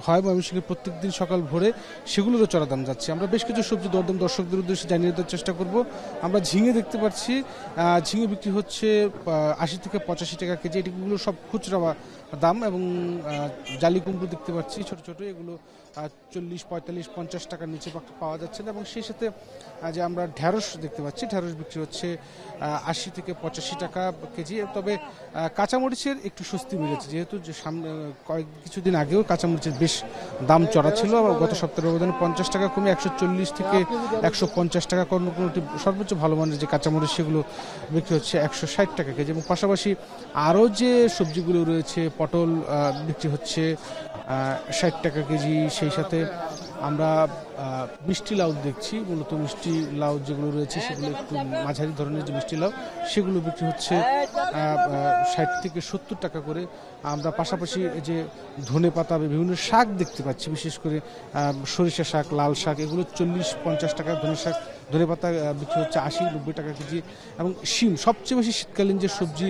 হয় ময়মনসিংহে প্রত্যেক দিন সকাল ভোরে, সেগুলোরও চড়া দাম যাচ্ছে। আমরা বেশ কিছু সবজি দরদাম দর্শকদের উদ্দেশ্যে জানিয়ে দেওয়ার চেষ্টা করব। আমরা ঝিঙে দেখতে পাচ্ছি, ঝিঙে বিক্রি হচ্ছে 80 থেকে 85 টাকা কেজি, এটিগুলো সব খুচরা দাম। এবং জালি কুমড়ো দেখতে পাচ্ছি ছোট ছোট, এগুলো 40, 45, 50 টাকার নিচে পাওয়া যাচ্ছে না। এবং সেই সাথে যে আমরা ঢ্যাঁড়স দেখতে পাচ্ছি, ঢ্যাঁড়স বিক্রি হচ্ছে 80 থেকে 85 টাকা কেজি। তবে কাঁচামরিচের একটু স্বস্তি মিলেছে, যেহেতু যে সামনে কিছুদিন আগেও কাঁচামরিচের বেশ দাম চড়া ছিল। গত সপ্তাহের ব্যবধানে 50 টাকা কমে 140 থেকে 150 টাকা, কোনোটি সর্বোচ্চ ভালো মানের যে কাঁচামরিচ সেগুলো বিক্রি হচ্ছে 160 টাকা কেজি। এবং পাশাপাশি আরও যে সবজিগুলো রয়েছে, পটল বিক্রি হচ্ছে 60 টাকা কেজি। সেই সাথে আমরা মিষ্টি লাউ দেখছি, মূলত মিষ্টি লাউ যেগুলো রয়েছে সেগুলো একটু মাঝারি ধরনের যে মিষ্টি লাউ, সেগুলো বিক্রি হচ্ছে 60 থেকে 70 টাকা করে। আমরা পাশাপাশি যে ধনে পাতা, বিভিন্ন শাক দেখতে পাচ্ছি, বিশেষ করে সরিষা শাক, লাল শাক, এগুলো 40-50 টাকা। ধনে পাতা বিক্রি হচ্ছে 80-90 টাকা কেজি। এবং শিম, সবচেয়ে বেশি শীতকালীন যে সবজি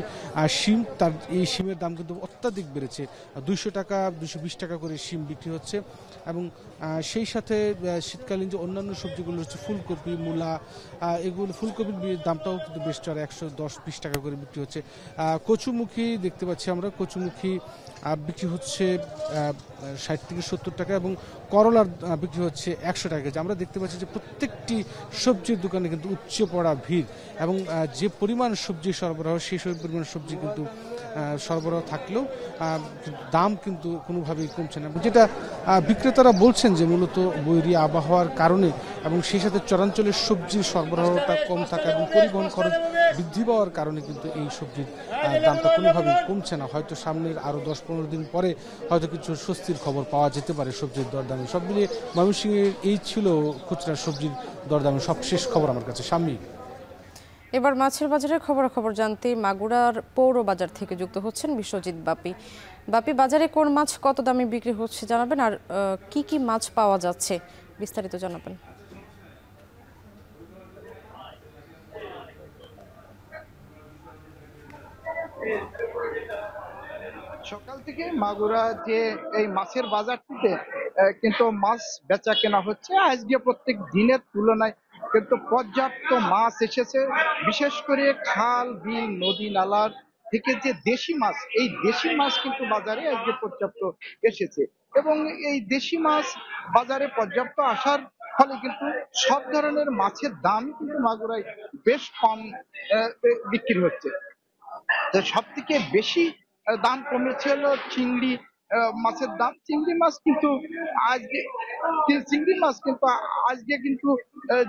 শিম, তার এই শিমের দাম কিন্তু অত্যাধিক বেড়েছে, 200 টাকা 220 টাকা করে শিম বিক্রি হচ্ছে। এবং সেই সাথে শীতকালীন যে অন্যান্য সবজিগুলো হচ্ছে ফুলকপি, মূলা, এগুলো ফুলকপির দামটাও কিন্তু বেশ চড়া, 110-20 টাকা করে বিক্রি হচ্ছে। কচুমুখী দেখতে পাচ্ছি আমরা, কচুমুখী বিক্রি হচ্ছে 60 থেকে 70 টাকা। এবং করলার বিক্রি হচ্ছে 100 টাকা কেজি। আমরা দেখতে পাচ্ছি যে প্রত্যেকটি সবজির দোকানে কিন্তু উপচে পড়া ভিড়, এবং যে পরিমাণ সবজি সরবরাহ, সেই পরিমাণ সবজি কিন্তু সরবরাহ থাকলেও দাম কিন্তু কোনোভাবেই কমছে না। যেটা বিক্রেতারা বলছেন যে মূলত বৈরী আবহাওয়ার কারণে, এবং সেই সাথে চরাঞ্চলের সবজির সরবরাহটা কম থাকা এবং পরিবহন খরচ বৃদ্ধি পাওয়ার কারণে কিন্তু এই সবজির দামটা কোনোভাবেই কমছে না। হয়তো সামনের আরও 10-15 দিন পরে হয়তো কিছু স্বস্তির খবর পাওয়া যেতে পারে সবজির দরদামে। সব মিলিয়ে ময়মনসিংহের এই ছিল খুচরা সবজির দরদামে সবশেষ খবর আমার কাছে। সামনে এবার মাছের বাজারের খবরাখবর জানতে মাগুরার পৌর বাজার থেকে যুক্ত হচ্ছেন বিশ্বজিৎ বাপি। বাপি, বাজারে কোন মাছ কত দামে বিক্রি হচ্ছে জানাবেন, আর কি কি মাছ পাওয়া যাচ্ছে বিস্তারিত জানাবেন। সকাল থেকে মাগুরা যে এই মাছের বাজারটিতে কিন্তু মাছ বেচা কেনা হচ্ছে। আজকে প্রত্যেক দিনের তুলনায় কিন্তু পর্যাপ্ত মাছ এসেছে, বিশেষ করে খাল, বিল, নদী নালার থেকে যে দেশি মাছ, এই দেশি মাছ কিন্তু বাজারে আজকে পর্যাপ্ত এসেছে। এবং এই দেশি মাছ বাজারে পর্যাপ্ত আসার ফলে কিন্তু সব ধরনের মাছের দাম কিন্তু মাগুরায় বেশ কম বিক্রি হচ্ছে। সব থেকে বেশি দাম কমেছে হলো চিংড়ি মাছের দাম। চিংড়ি মাছ কিন্তু আজকে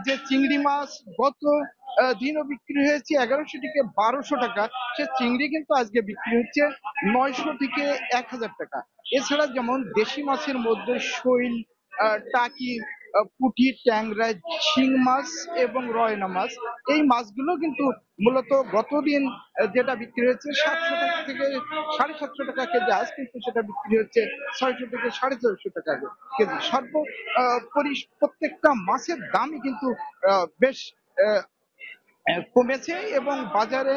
যে চিংড়ি মাছ গত দিনও বিক্রি হয়েছে 1100 থেকে 1200 টাকা, সে চিংড়ি কিন্তু আজকে বিক্রি হচ্ছে 900 থেকে 1000 টাকা। এছাড়া যেমন দেশি মাছের মধ্যে শৈল, টাকি, পুঁটি, ট্যাংরা, শিং মাছ এবং রয়না মাছ, এই মাছগুলো কিন্তু মূলত গতদিন যেটা বিক্রি হচ্ছে 700 টাকা থেকে 750 টাকা কেজি, আজ কিন্তু সেটা বিক্রি হচ্ছে 600 থেকে 450 টাকা কেজি। সর্বোপরি প্রত্যেকটা মাছের দামই কিন্তু বেশ কমেছে। এবং বাজারে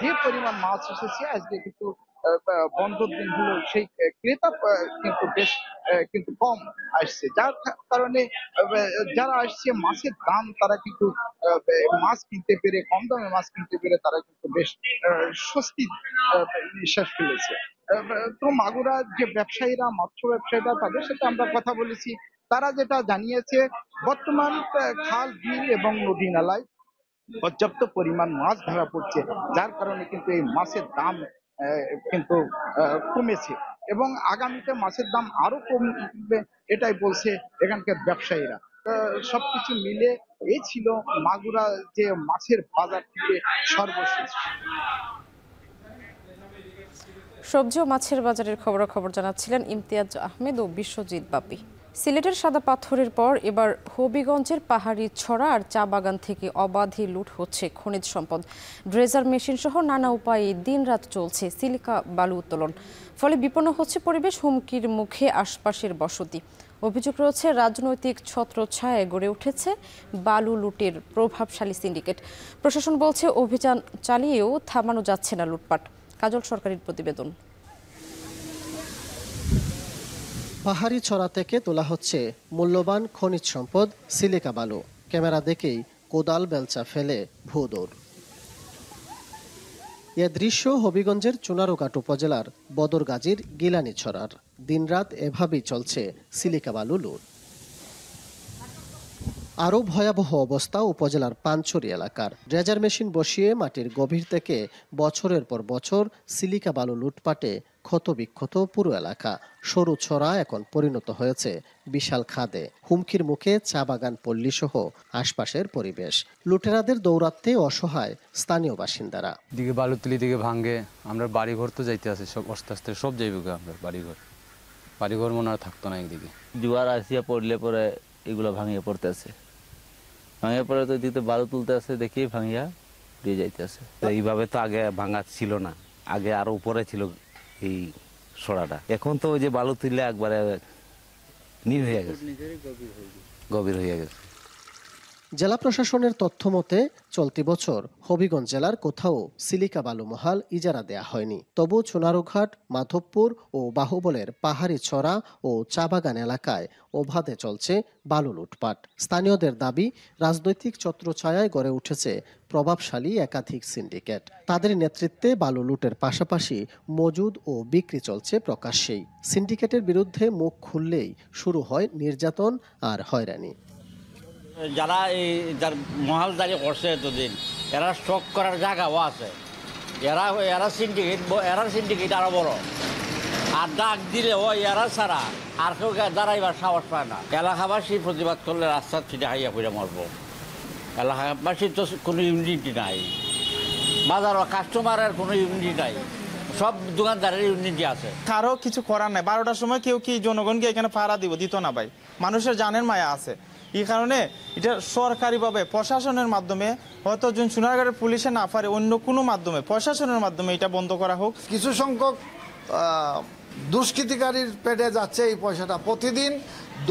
যে পরিমাণ মাছ এসেছে আজকে কিন্তু বন্ধর দিনগুলো সেই ক্রেতা কিন্তু বেশ কিন্তু কম আসছে, যার কারণে যারা আসছে মাছের দাম, তারা কিন্তু মাছ কিনতে পেরে, কম দামে মাছ কিনতে পেরে তারা কিন্তু বেশ স্বস্তি নিঃশ্বাস ফেলেছে। তো মাগুরার যে ব্যবসায়ীরা, মৎস্য ব্যবসায়ীরা, তাদের সাথে আমরা কথা বলেছি। তারা যেটা জানিয়েছে, বর্তমান খাল, বিল এবং নদী নালায় পর্যাপ্ত পরিমাণ মাছ ধরা পড়ছে, যার কারণে কিন্তু এই মাছের দাম কিন্তু কমেছে, এবং আগামীতে মাছের দাম আরো কমবে, এটাই বলছে এখানকার ব্যবসায়ীরা। সবকিছু মিলে এই ছিল মাগুরা যে মাছের বাজার থেকে সর্বশেষ। সবজি ও মাছের বাজারের খবরাখবর জানাচ্ছিলেন ইমতিয়াজ আহমেদ ও বিশ্বজিৎ বাপি। সিলেটের সাদা পাথরের পর এবার হবিগঞ্জের পাহাড়ি ছড়া আর চা বাগান থেকে অবাধে লুট হচ্ছে খনিজ সম্পদ। ড্রেজার মেশিন সহ নানা উপায়ে দিনরাত চলছে সিলিকা বালু উত্তোলন। ফলে বিপন্ন হচ্ছে পরিবেশ, হুমকির মুখে আশপাশের বসতি। অভিযোগ রয়েছে রাজনৈতিক ছত্রছায়ায় গড়ে উঠেছে বালু লুটের প্রভাবশালী সিন্ডিকেট। প্রশাসন বলছে অভিযান চালিয়েও থামানো যাচ্ছে না লুটপাট। কাজল সরকারের প্রতিবেদন। পাহাড়ি ছড়া থেকে তোলা হচ্ছে মূল্যবান খনিজ সম্পদ সিলিকা বালু। ক্যামেরা দেখেই কোদাল বেলচা ফেলে ভূদৌড়। এ দৃশ্য হবিগঞ্জের চুনারুঘাট উপজেলার বদরগাজীর গিলানি ছড়ার। দিনরাত এভাবেই চলছে সিলিকা বালু লুট। আরও ভয়াবহ অবস্থা উপজেলার পানছড়ি এলাকার। ড্রেজার মেশিন বসিয়ে মাটির গভীর থেকে বছরের পর বছর সিলিকা বালু লুটপাটে ক্ষতবিক্ষত পুরো এলাকা। সরু ছড়া এখন পরিণত হয়েছে বিশাল খাদে। হুমকির মুখে চা বাগান পল্লী সহ আশপাশের পরিবেশ। লুটেরাদের দৌরাত্মে অসহায় স্থানীয় বাসিন্দারা। দিকে বালু তুলি দিকে ভাঙ্গে, আমরা বাড়িঘর তো যাইতে আছে, সব আস্তে আস্তে সব যাইবে। আমরা বাড়িঘর মনে হয় থাকতো না। একদিকে জোয়ার আসিয়া পড়লে পরে এগুলো ভাঙিয়ে পড়তেছে, ভাঙিয়ে পড়ে তো দিতে বালু তুলতে আছে, দেখি ভাঙিয়া দিয়ে যাইতেছে। এইভাবে তো আগে ভাঙা ছিল না, আগে আরো উপরে ছিল এই সরাটা। এখন তো ওই যে বালু তুললে একবারে নীল হয়ে গেছে, গভীর হয়ে গেছে। জেলা প্রশাসনের তথ্য মতে চলতি বছর হবিগঞ্জ জেলার কোথাও সিলিকা বালু মহাল ইজারা দেয়া হয়নি। তবু চুনারুঘাট, মাধবপুর ও বাহুবলের পাহাড়ি ছড়া ও চা বাগান এলাকায় অবাধে চলছে বালু লুটপাট। স্থানীয়দের দাবি, রাজনৈতিক ছত্রছায়ায় গড়ে উঠেছে প্রভাবশালী একাধিক সিন্ডিকেট। তাদের নেতৃত্বে বালু লুটের পাশাপাশি মজুদ ও বিক্রি চলছে প্রকাশ্যেই। সিন্ডিকেটের বিরুদ্ধে মুখ খুললেই শুরু হয় নির্যাতন আর হয়রানি। যারা এই যার মহালদারি করছে এতদিন, এরা স্টক করার জায়গাও আছে। এরা সিন্ডিকেট আরো বড়। আর ডাক দিলেও এরা ছাড়া আর কেউ দাঁড়াইবার সাহস পায় না। এলাকাবাসী প্রতিবাদ করলে রাস্তার ছিটে হাইয়া করে মরবো। এলাকাবাসীর তো কোনো ইউনিটি নাই, বাজারও কাস্টমারের কোনো ইউনিটি নাই, সব দোকানদারের ইউনিটি আছে। কারো কিছু করার নাই। 12টার সময় কেউ কি জনগণকে এখানে পাহারা দিত না ভাই। মানুষের জানের মায়া আছে, এই কারণে এটা সরকারিভাবে প্রশাসনের মাধ্যমে, হয়তো সোনারগাঁয়ের পুলিশে না পারে, অন্য কোনো মাধ্যমে প্রশাসনের মাধ্যমে এটা বন্ধ করা হোক। কিছু সংখ্যক দুষ্কৃতিকারীর পেটে যাচ্ছে এই পয়সাটা। প্রতিদিন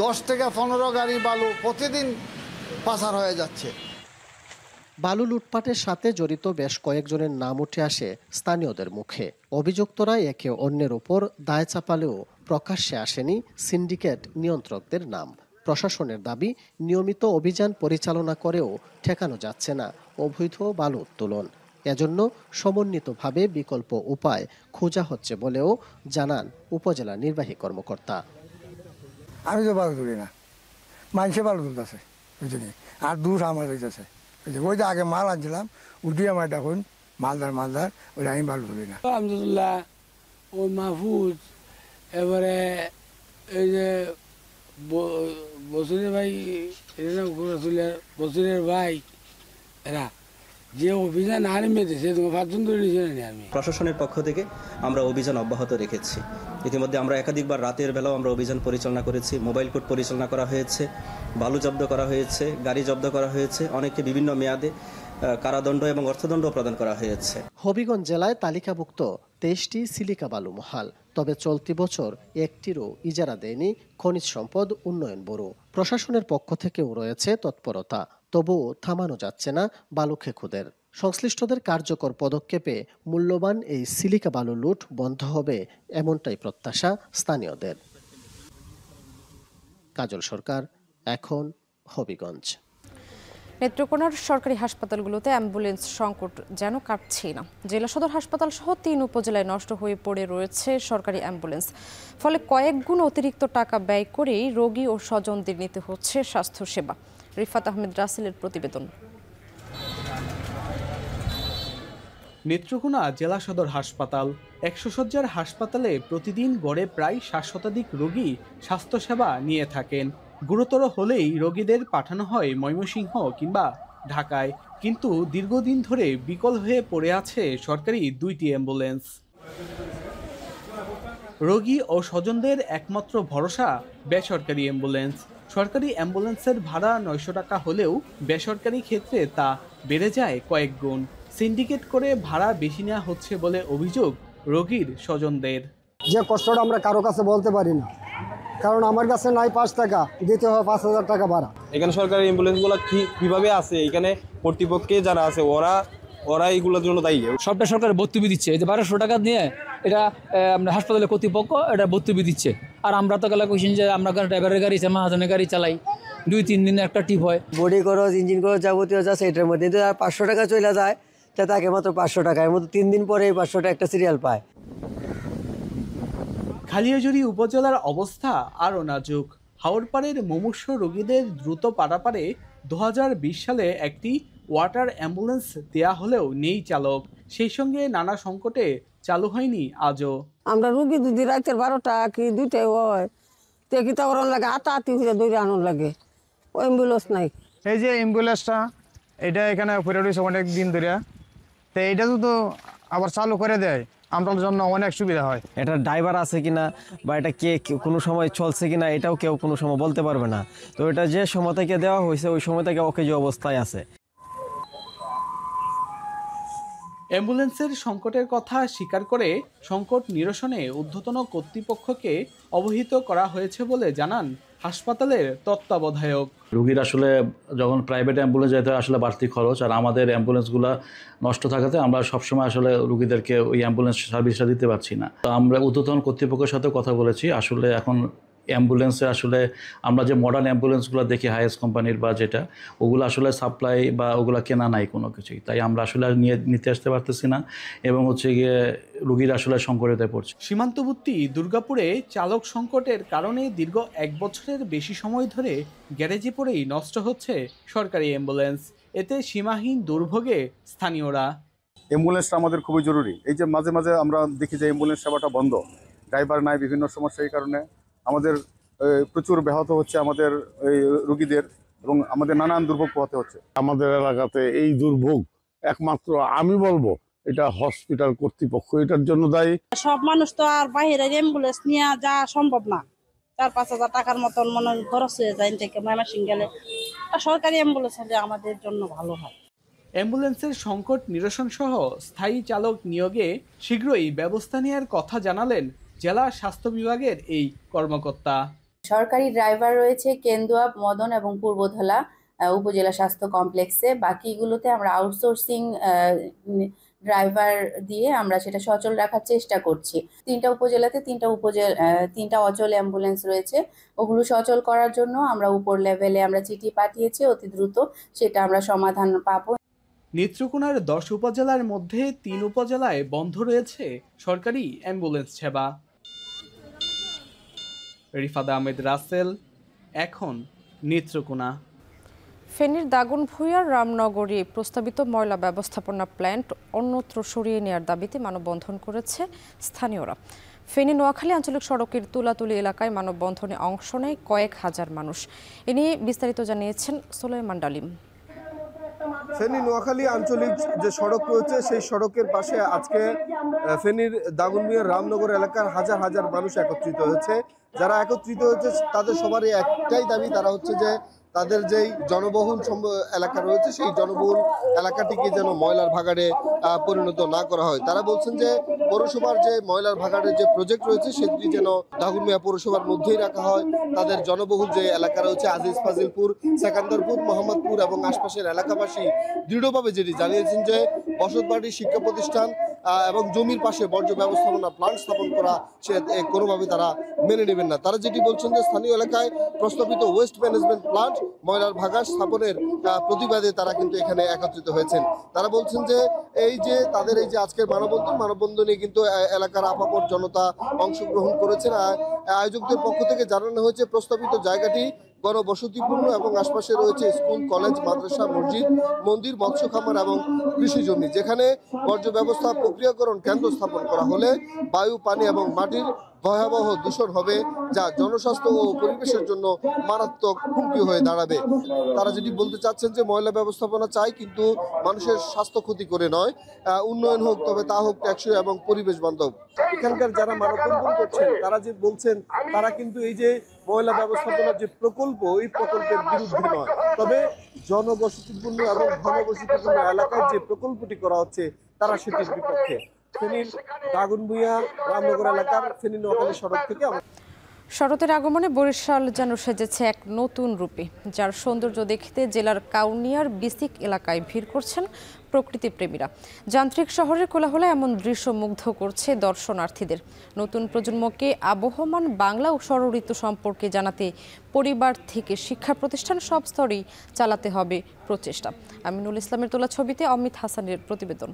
10 থেকে 15 গাড়ি বালু প্রতিদিন পাচার হয়ে যাচ্ছে। বালু লুটপাটের সাথে জড়িত বেশ কয়েকজনের নাম উঠে আসে স্থানীয়দের মুখে। অভিযুক্তরা একে অন্যের উপর দায় চাপালেও প্রকাশ্যে আসেনি সিন্ডিকেট নিয়ন্ত্রকদের নাম। প্রশাসনের দাবি, নিয়মিত অভিযান পরিচালনা করেও ঠেকানো যাচ্ছে না অবৈধ বালু উত্তোলন। এজন্য সমন্বিতভাবে বিকল্প উপায় খোঁজা হচ্ছে বলেও জানান উপজেলা নির্বাহী কর্মকর্তা। আমি তো বালু তুলি না, মানুষে বালু তুলতেছে, বুঝলি, আর দূর আমার হইতেছে। ওই যে আগে মাল আনছিলাম, উঠিয়ে আমার দেখুন মালদার, ওই আমি বালু তুলি না। আলহামদুলিল্লাহ, ও মাহফুজ, এবারে এই যে বসিরের ভাই, বসিরের ভাই, এরা যে অভিযান আরম্ভ দিয়েছে, তোমার 5 জন ধরে নিয়েছে না। আমি প্রশাসনের পক্ষ থেকে আমরা অভিযান অব্যাহত রেখেছি। ইতিমধ্যে আমরা একাধিকবার রাতের বেলাও আমরা অভিযান পরিচালনা করেছি। মোবাইল কোর্ট পরিচালনা করা হয়েছে, বালু জব্দ করা হয়েছে, গাড়ি জব্দ করা হয়েছে, অনেককে বিভিন্ন মেয়াদে কারাদণ্ড এবং অর্থদণ্ড প্রদান করা হয়েছে। হবিগঞ্জ জেলায় তালিকাভুক্ত 23টি সিলিকা বালু মহাল। তবে চলতি বছর একটিরও ইজারা দেয়নি খনিজ সম্পদ উন্নয়ন ব্যুরো। প্রশাসনের পক্ষ থেকেও রয়েছে তৎপরতা, তবুও থামানো যাচ্ছে না বালু খেকুদের। সংশ্লিষ্টদের কার্যকর পদক্ষেপে মূল্যবান এই সিলিকা বালু লুট বন্ধ হবে, এমনটাই প্রত্যাশা স্থানীয়দের। কাজল সরকার, এখন হবিগঞ্জ। নেত্রকোনার সরকারি হাসপাতালগুলোতে অ্যাম্বুলেন্স সংকট যেন কাটছেই না। জেলা সদর হাসপাতাল সহ 3 উপজেলায় নষ্ট হয়ে পড়ে রয়েছে সরকারি অ্যাম্বুলেন্স। ফলে কয়েক গুণ অতিরিক্ত টাকা ব্যয় করেই রোগী ও স্বজনদের নিতে হচ্ছে স্বাস্থ্যসেবা। রিফাত আহমেদ রাসেলের প্রতিবেদন। নেত্রকোনা জেলা সদর হাসপাতাল 100 শয্যার হাসপাতালে প্রতিদিন গড়ে প্রায় 7 শতাধিক রোগী স্বাস্থ্যসেবা নিয়ে থাকেন। গুরুতর হলেই রোগীদের পাঠানো হয় ময়মনসিংহ কিংবা ঢাকায়, কিন্তু দীর্ঘদিন ধরে বিকল হয়ে পড়ে আছে সরকারি 2টি অ্যাম্বুলেন্স। রোগী ও স্বজনদের একমাত্র ভরসা বেসরকারি অ্যাম্বুলেন্স। সরকারি অ্যাম্বুলেন্সের ভাড়া 900 টাকা হলেও বেসরকারি ক্ষেত্রে তা বেড়ে যায় কয়েক গুণ। সিন্ডিকেট করে ভাড়া বেশি নেওয়া হচ্ছে বলে অভিযোগ রোগীর স্বজনদের। যে কষ্টটা আমরা কারো কাছে বলতে পারি না, কারণ আমার কাছে নাই 5 টাকা, দিতে হয় 5000 টাকা ভাড়া। এখানে সরকারি অ্যাম্বুলেন্সগুলো কিভাবে আছে, এখানে কর্তৃপক্ষে যারা আছে ওরা এইগুলোর জন্য দায়ী। সবটা সরকার ভর্তুকি দিচ্ছে, এই যে 1200 টাকা নিয়ে এটা হাসপাতালের কর্তৃপক্ষ এটা ভর্তুকি দিচ্ছে। আর আমরা তো গেলা কোশ্চেন যে আমরা ড্রাইভারের গাড়ি মাহাজনের গাড়ি চালাই, 2-3 দিনে একটা ট্রিপ হয়। বডি খরচ, ইঞ্জিন খরচ, যাবতীয় যা সেটার মধ্যে কিন্তু আর 500 টাকা চলে যায়, তা তাকে মাত্র 500 টাকা, এর মধ্যে 3 দিন পরে 500 টাকা একটা সিরিয়াল পায়। খালিয়াজুড়ি উপজেলার অবস্থা আরও নাজুক। হাওড়পাড়ের মুমূর্ষ রোগীদের দ্রুত পারাপারে 2020 সালে একটি ওয়াটার অ্যাম্বুলেন্স দেয়া হলেও নেই চালক। সেই সঙ্গে নানা সংকটে চালু হয়নি আজও। আমরা রুগী যদি রাতের 12টা কি 2টায় হয়, তে কি তো ওরম লাগে হাতাহাতি হয়ে দৌড়ে আনার লাগে, ওই অ্যাম্বুলেন্স নাই। এই যে অ্যাম্বুলেন্সটা এটা এখানে পড়ে রয়েছে অনেক দিন ধরে, তো এটা তো আবার চালু করে দেয়, আমাদের জন্য অনেক সুবিধা হয়। এটা ড্রাইভার আছে কিনা বা এটা কে কোনো সময় চলছে কিনা এটাও কেউ কোনো সময় বলতে পারবে না। তো এটা যে সময় থেকে দেওয়া হয়েছে ওই সময় থেকে অকেজো অবস্থায় আছে। অ্যাম্বুলেন্সের সংকটের কথা স্বীকার করে সংকট নিরসনে ঊর্ধ্বতন কর্তৃপক্ষকে অবহিত করা হয়েছে বলে জানান হাসপাতালের তত্ত্বাবধায়ক। রোগীর আসলে যখন প্রাইভেট অ্যাম্বুলেন্স যেতে হয় আসলে বাড়তি খরচ, আর আমাদের অ্যাম্বুলেন্সগুলো নষ্ট থাকাতে আমরা সবসময় আসলে রোগীদেরকে ওই অ্যাম্বুলেন্স সার্ভিসটা দিতে পারছি না। তো আমরা ঊর্ধ্বতন কর্তৃপক্ষের সাথে কথা বলেছি। আসলে এখন অ্যাম্বুলেন্সে আসলে আমরা যে মডার্ন অ্যাম্বুলেন্সগুলো দেখি হাইয়েস্ট কোম্পানির বা যেটা, ওগুলো আসলে সাপ্লাই বা ওগুলো কেনা নাই কোনো কিছুই, তাই আমরা আসলে নিতে আসতে পারতেছি না এবং গিয়ে রোগীরা আসলে সংকটে পড়ছে। সীমান্তবর্তী দুর্গাপুরে চালক সংকটের কারণে দীর্ঘ 1 বছরের বেশি সময় ধরে গ্যারেজে পড়েই নষ্ট হচ্ছে সরকারি অ্যাম্বুলেন্স। এতে সীমাহীন দুর্ভোগে স্থানীয়রা। অ্যাম্বুলেন্সটা আমাদের খুবই জরুরি। এই যে মাঝে মাঝে আমরা দেখি যে অ্যাম্বুলেন্স সেবাটা বন্ধ, ড্রাইভার নাই, বিভিন্ন সমস্যা, এই কারণে আমাদের প্রচুর ব্যাহত হচ্ছে আমাদের রোগীদের এবং আমাদের নানান দুর্ভোগ পোহাতে হচ্ছে। আমাদের এলাকাতে এই দুর্ভোগ একমাত্র আমি বলবো এটা হসপিটাল কর্তৃপক্ষ এটার জন্য দায়ী। সব মানুষ তো আর বাইরের অ্যাম্বুলেন্স নিয়ে যাওয়া সম্ভব না, 4-5 হাজার টাকার মতন মনে খরচ হয়ে যায় থেকে ময়মনসিংহ গেলে। সরকারি অ্যাম্বুলেন্স হলে আমাদের জন্য ভালো হয়। অ্যাম্বুলেন্সের সংকট নিরসন সহ স্থায়ী চালক নিয়োগে শীঘ্রই ব্যবস্থা নেওয়ার কথা জানালেন জেলা স্বাস্থ্য বিভাগের এই কর্মকর্তা। সরকারি ড্রাইভার রয়েছে কেন্দুয়া, মদন এবং পূর্বধলা উপজেলা স্বাস্থ্য কমপ্লেক্সে। বাকিগুলোতে আমরা আউটসোর্সিং ড্রাইভার দিয়ে আমরা সেটা সচল রাখার চেষ্টা করছি। 3টা উপজেলাতে 3টা অচল অ্যাম্বুলেন্স রয়েছে, ওগুলো সচল করার জন্য আমরা উপর লেভেলে আমরা চিঠি পাঠিয়েছি, অতি দ্রুত সেটা আমরা সমাধান পাবো। নেত্রকোনার 10 উপজেলার মধ্যে 3 উপজেলায় বন্ধ রয়েছে সরকারি অ্যাম্বুলেন্স সেবা। রিফাদা আহমেদ রাসেল, এখন নেত্রকোনা। ফেনীর দাগনভূঞার রামনগরে প্রস্তাবিত ময়লা ব্যবস্থাপনা প্ল্যান্ট অন্যত্র সরিয়ে নেওয়ার দাবিতে মানববন্ধন করেছে স্থানীয়রা। ফেনী নোয়াখালী আঞ্চলিক সড়কের তুলাতুলি এলাকায় মানববন্ধনে অংশ নেয় কয়েক হাজার মানুষ। এ নিয়ে বিস্তারিত জানিয়েছেন সোলাইমান ডালিম। ফেনী নোয়াখালী আঞ্চলিক যে সড়ক রয়েছে সেই সড়কের পাশে আজকে ফেনীর দাগনভূঞার রামনগর এলাকার হাজার হাজার মানুষ একত্রিত হয়েছে। যারা একত্রিত হয়েছে তাদের সবারই একটাই দাবি, তারা হচ্ছে যে তাদের যেই জনবহুল এলাকা রয়েছে সেই জনবহুল এলাকাটিকে যেন ময়লার ভাগাড়ে পরিণত না করা হয়। তারা বলছেন যে পৌরসভার যে ময়লার ভাগাড়ের যে প্রজেক্ট রয়েছে সেটি যেন দাগনভূঞা পৌরসভার মধ্যেই রাখা হয়। তাদের জনবহুল যে এলাকা রয়েছে আজিজ ফাজিলপুর, সেকান্দারপুর, মোহাম্মদপুর এবং আশপাশের এলাকাবাসী দৃঢ়ভাবে যেটি জানিয়েছেন যে বসতবাড়ি, শিক্ষা প্রতিষ্ঠান এবং জমির পাশে বর্জ্য ব্যবস্থাপনা প্লান্ট স্থাপন করা সে কোনোভাবে তারা মেনে নেবেন না। তারা যেটি বলছেন যে স্থানীয় এলাকায় প্রস্তাবিত ওয়েস্ট ম্যানেজমেন্ট প্লান্ট ময়লার ভাগাড় স্থাপনের প্রতিবাদে তারা কিন্তু এখানে একত্রিত হয়েছেন। তারা বলছেন যে এই যে তাদের এই যে আজকের মানববন্ধনে কিন্তু এলাকার আপামর জনতা অংশগ্রহণ করেছেন। আয়োজকদের পক্ষ থেকে জানানো হয়েছে প্রস্তাবিত জায়গাটি গণবসতিপূর্ণ এবং আশপাশে রয়েছে স্কুল, কলেজ, মাদ্রাসা, মসজিদ, মন্দির, মৎস্য খামার এবং কৃষি জমি, যেখানে বর্জ্য ব্যবস্থা প্রক্রিয়াকরণ কেন্দ্র স্থাপন করা হলে বায়ু, পানি এবং মাটির ভয়াবহ দূষণ হবে, যা জনস্বাস্থ্য ও পরিবেশের জন্য মারাত্মক হুমকি হয়ে দাঁড়াবে। তারা যেটি বলতে চাচ্ছেন যে ময়লা ব্যবস্থাপনা চাই, কিন্তু মানুষের স্বাস্থ্য ক্ষতি করে নয়। উন্নয়ন হোক, তবে তা হোক টেকসই এবং পরিবেশ বান্ধব। এখানকার যারা মানববন্ধন করছেন তারা যে বলছেন, তারা কিন্তু এই যে ময়লা ব্যবস্থাপনার যে প্রকল্প, এই প্রকল্পের বিরুদ্ধে নয়, তবে জনবসতিপূর্ণ এবং ঘনবসতিপূর্ণ এলাকায় যে প্রকল্পটি করা হচ্ছে তারা সেটির বিপক্ষে। ফেনীর দাগনভূঞা রামনগর এলাকার ফেনী নোয়াখালী সড়ক থেকে শরতের আগমনে বরিশাল যেন সেজেছে এক নতুন রূপে, যার সৌন্দর্য দেখতে জেলার কাউনিয়ার বিসিক এলাকায় ভিড় করছেন প্রকৃতি প্রেমীরা। যান্ত্রিক শহরের কোলাহলে এমন দৃশ্য মুগ্ধ করছে দর্শনার্থীদের। নতুন প্রজন্মকে আবহমান বাংলা ও ষড়ঋতু সম্পর্কে জানাতে পরিবার থেকে শিক্ষা প্রতিষ্ঠান সব স্তরেই চালাতে হবে প্রচেষ্টা। আমিনুল ইসলামের তোলা ছবিতে অমিত হাসানের প্রতিবেদন।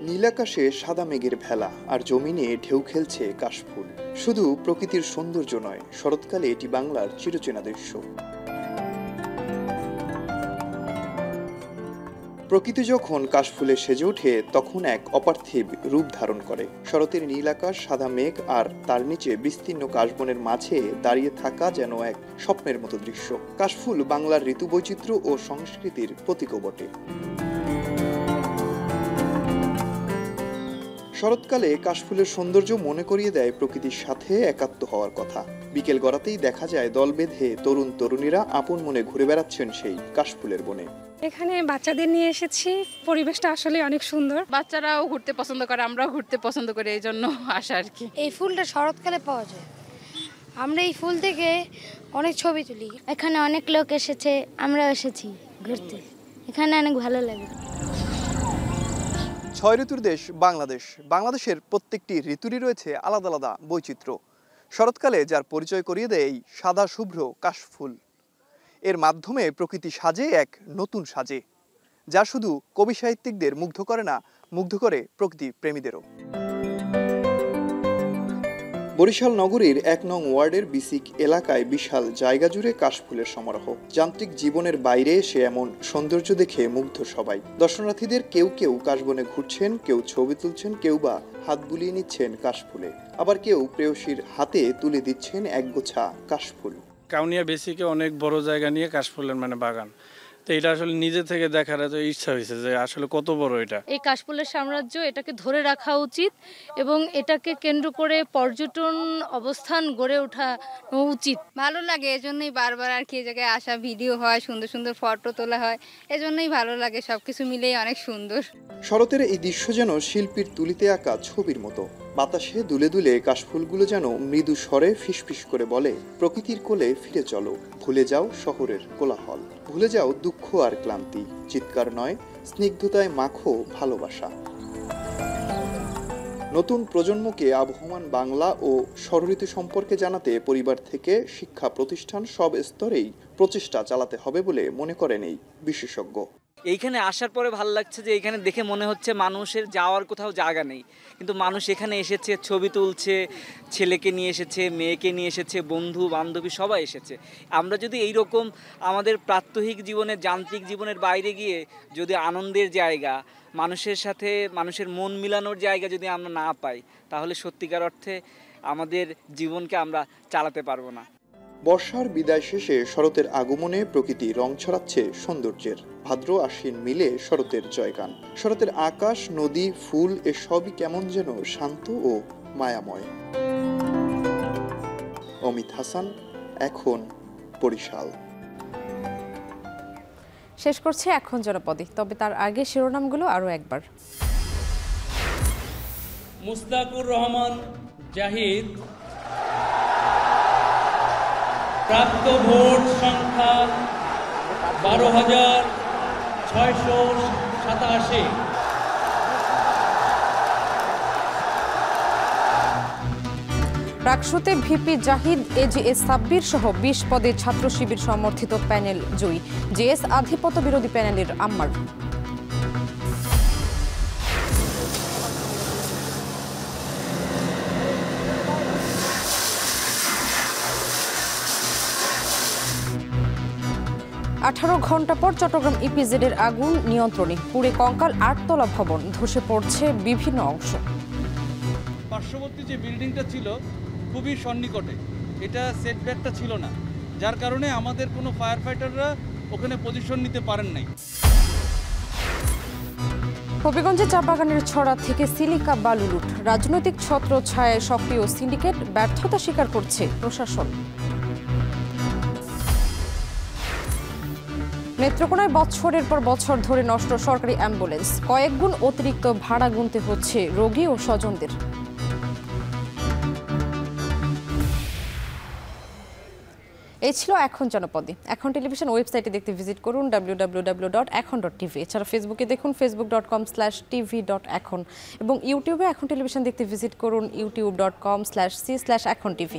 নীলাকাশে সাদা মেঘের ভেলা, আর জমিনে ঢেউ খেলছে কাশফুল। শুধু প্রকৃতির সৌন্দর্য নয়, শরৎকালে এটি বাংলার চিরচেনা দৃশ্য। প্রকৃতি যখন কাশফুলে সেজে ওঠে, তখন এক অপার্থিব রূপ ধারণ করে। শরতের নীল আকাশ, সাদা মেঘ আর তার নিচে বিস্তীর্ণ কাশবনের মাঝে দাঁড়িয়ে থাকা যেন এক স্বপ্নের মতো দৃশ্য। কাশফুল বাংলার ঋতু বৈচিত্র্য ও সংস্কৃতির প্রতীকও বটে। শরৎকালে কাশফুলের সৌন্দর্য মনে করিয়ে দেয় প্রকৃতির সাথে একাত্ম হওয়ার কথা। বিকেল গড়াতেই দেখা যায় দল বেঁধে তরুণ তরুণীরা আপন মনে ঘুরে বেড়াচ্ছেন সেই কাশফুলের বনে। এখানে বাচ্চাদের নিয়ে এসেছি, পরিবেশটা আসলে অনেক সুন্দর। বাচ্চারাও ঘুরতে পছন্দ করে, আমরাও ঘুরতে পছন্দ করি, এই জন্য আসা আর কি। এই ফুলটা শরৎকালে পাওয়া যায়, আমরা এই ফুল থেকে অনেক ছবি তুলি। এখানে অনেক লোক এসেছে, আমরাও এসেছি ঘুরতে, এখানে অনেক ভালো লাগে। 6 ঋতুর দেশ বাংলাদেশ। বাংলাদেশের প্রত্যেকটি ঋতুরই রয়েছে আলাদা আলাদা বৈচিত্র্য। শরৎকালে যার পরিচয় করিয়ে দেয় এই সাদা শুভ্র কাশফুল। এর মাধ্যমে প্রকৃতি সাজে এক নতুন সাজে, যা শুধু কবি সাহিত্যিকদের মুগ্ধ করে না, মুগ্ধ করে প্রকৃতি প্রেমীদেরও। বরিশাল নগরীর 1 নং ওয়ার্ডের বিসিক এলাকায় বিশাল জায়গা জুড়ে কাশফুলের সমারোহ। যান্ত্রিক জীবনের বাইরে এসে এমন সৌন্দর্য দেখে মুগ্ধ সবাই। দর্শনার্থীদের কেউ কেউ কাশবনে ঘুরছেন, কেউ ছবি তুলছেন, কেউ বা হাত বুলিয়ে নিচ্ছেন কাশফুলে, আবার কেউ প্রেয়সীর হাতে তুলে দিচ্ছেন একগোছা কাশফুল। কাউনিয়া বেসিকে অনেক বড় জায়গা নিয়ে কাশফুলের বাগান, তো এটা আসলে নিজে থেকে দেখার এত ইচ্ছা হয়েছে যে আসলে কত বড় এটা। এই কাশফুলের সাম্রাজ্য, এটাকে ধরে রাখা উচিত এবং এটাকে কেন্দ্র করে পর্যটন অবস্থান গড়ে ওঠা উচিত। ভালো লাগে, এজন্যই বারবার আর কি এই জায়গায় আসা, ভিডিও হয়, সুন্দর সুন্দর ফটো তোলা হয়, এজন্যই ভালো লাগে। সবকিছু মিলেই অনেক সুন্দর। শরতের এই দৃশ্য যেন শিল্পীর তুলিতে আঁকা ছবির মতো। বাতাসে দুলে দুলে কাশফুলগুলো যেন মৃদু স্বরে ফিসফিস করে বলে, প্রকৃতির কোলে ফিরে চলো, ভুলে যাও শহরের কোলাহল, ভুলে যাও দুঃখ আর ক্লান্তি, চিৎকার নয়, স্নিগ্ধতায় মাখো ভালোবাসা। নতুন প্রজন্মকে আবহমান বাংলা ও ষড়ঋতু সম্পর্কে জানাতে পরিবার থেকে শিক্ষা প্রতিষ্ঠান সব স্তরেই প্রচেষ্টা চালাতে হবে বলে মনে করেন এই বিশেষজ্ঞ। এইখানে আসার পরে ভালো লাগছে যে এখানে দেখে মনে হচ্ছে মানুষের যাওয়ার কোথাও জায়গা নেই, কিন্তু মানুষ এখানে এসেছে, ছবি তুলছে, ছেলেকে নিয়ে এসেছে, মেয়েকে নিয়ে এসেছে, বন্ধু বান্ধবী সবাই এসেছে। আমরা যদি এই রকম আমাদের প্রাত্যহিক জীবনের, যান্ত্রিক জীবনের বাইরে গিয়ে যদি আনন্দের জায়গা, মানুষের সাথে মানুষের মন মিলানোর জায়গা যদি আমরা না পাই, তাহলে সত্যিকার অর্থে আমাদের জীবনকে আমরা চালাতে পারবো না। বর্ষার বিদায় শেষে শরতের আগমনে প্রকৃতি রং ছড়াচ্ছে সৌন্দর্যের। ভাদ্র আশ্বিন মিলে শরতের জয়গান। শরতের আকাশ, নদী, ফুল এসবই কেমন যেন শান্ত ও মায়াময়। অমিত হাসান, এখন বরিশাল। শেষ করছে এখন জনপদে, তবে তার আগে শিরোনামগুলো আরো একবার। মুস্তাকুর রহমান জাহিদ প্রাপ্ত ভোট সংখ্যা 12,687। রাকসুতে ভিপি জাহিদ, এজিএস সাব্বির সহ 20 পদে ছাত্র শিবির সমর্থিত প্যানেল জয়ী। জেএস আধিপত্য বিরোধী প্যানেলের আম্মার। 18 ঘন্টা পর চট্টগ্রাম ইপিজেডের আগুন নিয়ন্ত্রণে, পুড়ে কঙ্কাল 8তলা ভবন, ধসে পড়ছে বিভিন্ন অংশ। পার্শ্ববর্তী যে বিল্ডিংটা ছিল খুবই সন্নিকটে, এটা সেটব্যাকটা ছিল না, যার কারণে আমাদের কোনো ফায়ার ফাইটাররা ওখানে পজিশন নিতে পারেন নাই। হবিগঞ্জে চা বাগানের ছড়া থেকে সিলিকা বালু লুট, রাজনৈতিক ছত্র ছায়ায় সক্রিয় সিন্ডিকেট, ব্যর্থতা স্বীকার করছে প্রশাসন। নেত্রকোনায় বছরের পর বছর ধরে নষ্ট সরকারি অ্যাম্বুলেন্স, কয়েক গুণ অতিরিক্ত ভাড়া গুনতে হচ্ছে রোগী ও স্বজনদের। এই ছিল এখন জনপদে। এখন টেলিভিশন ওয়েবসাইটে দেখতে ভিজিট করুন www.ekhon.tv। এছাড়া ফেসবুকে দেখুন facebook.com/tv.ekhon এবং ইউটিউবে এখন টেলিভিশন দেখতে ভিজিট করুন youtube.com/c/ekhon tv।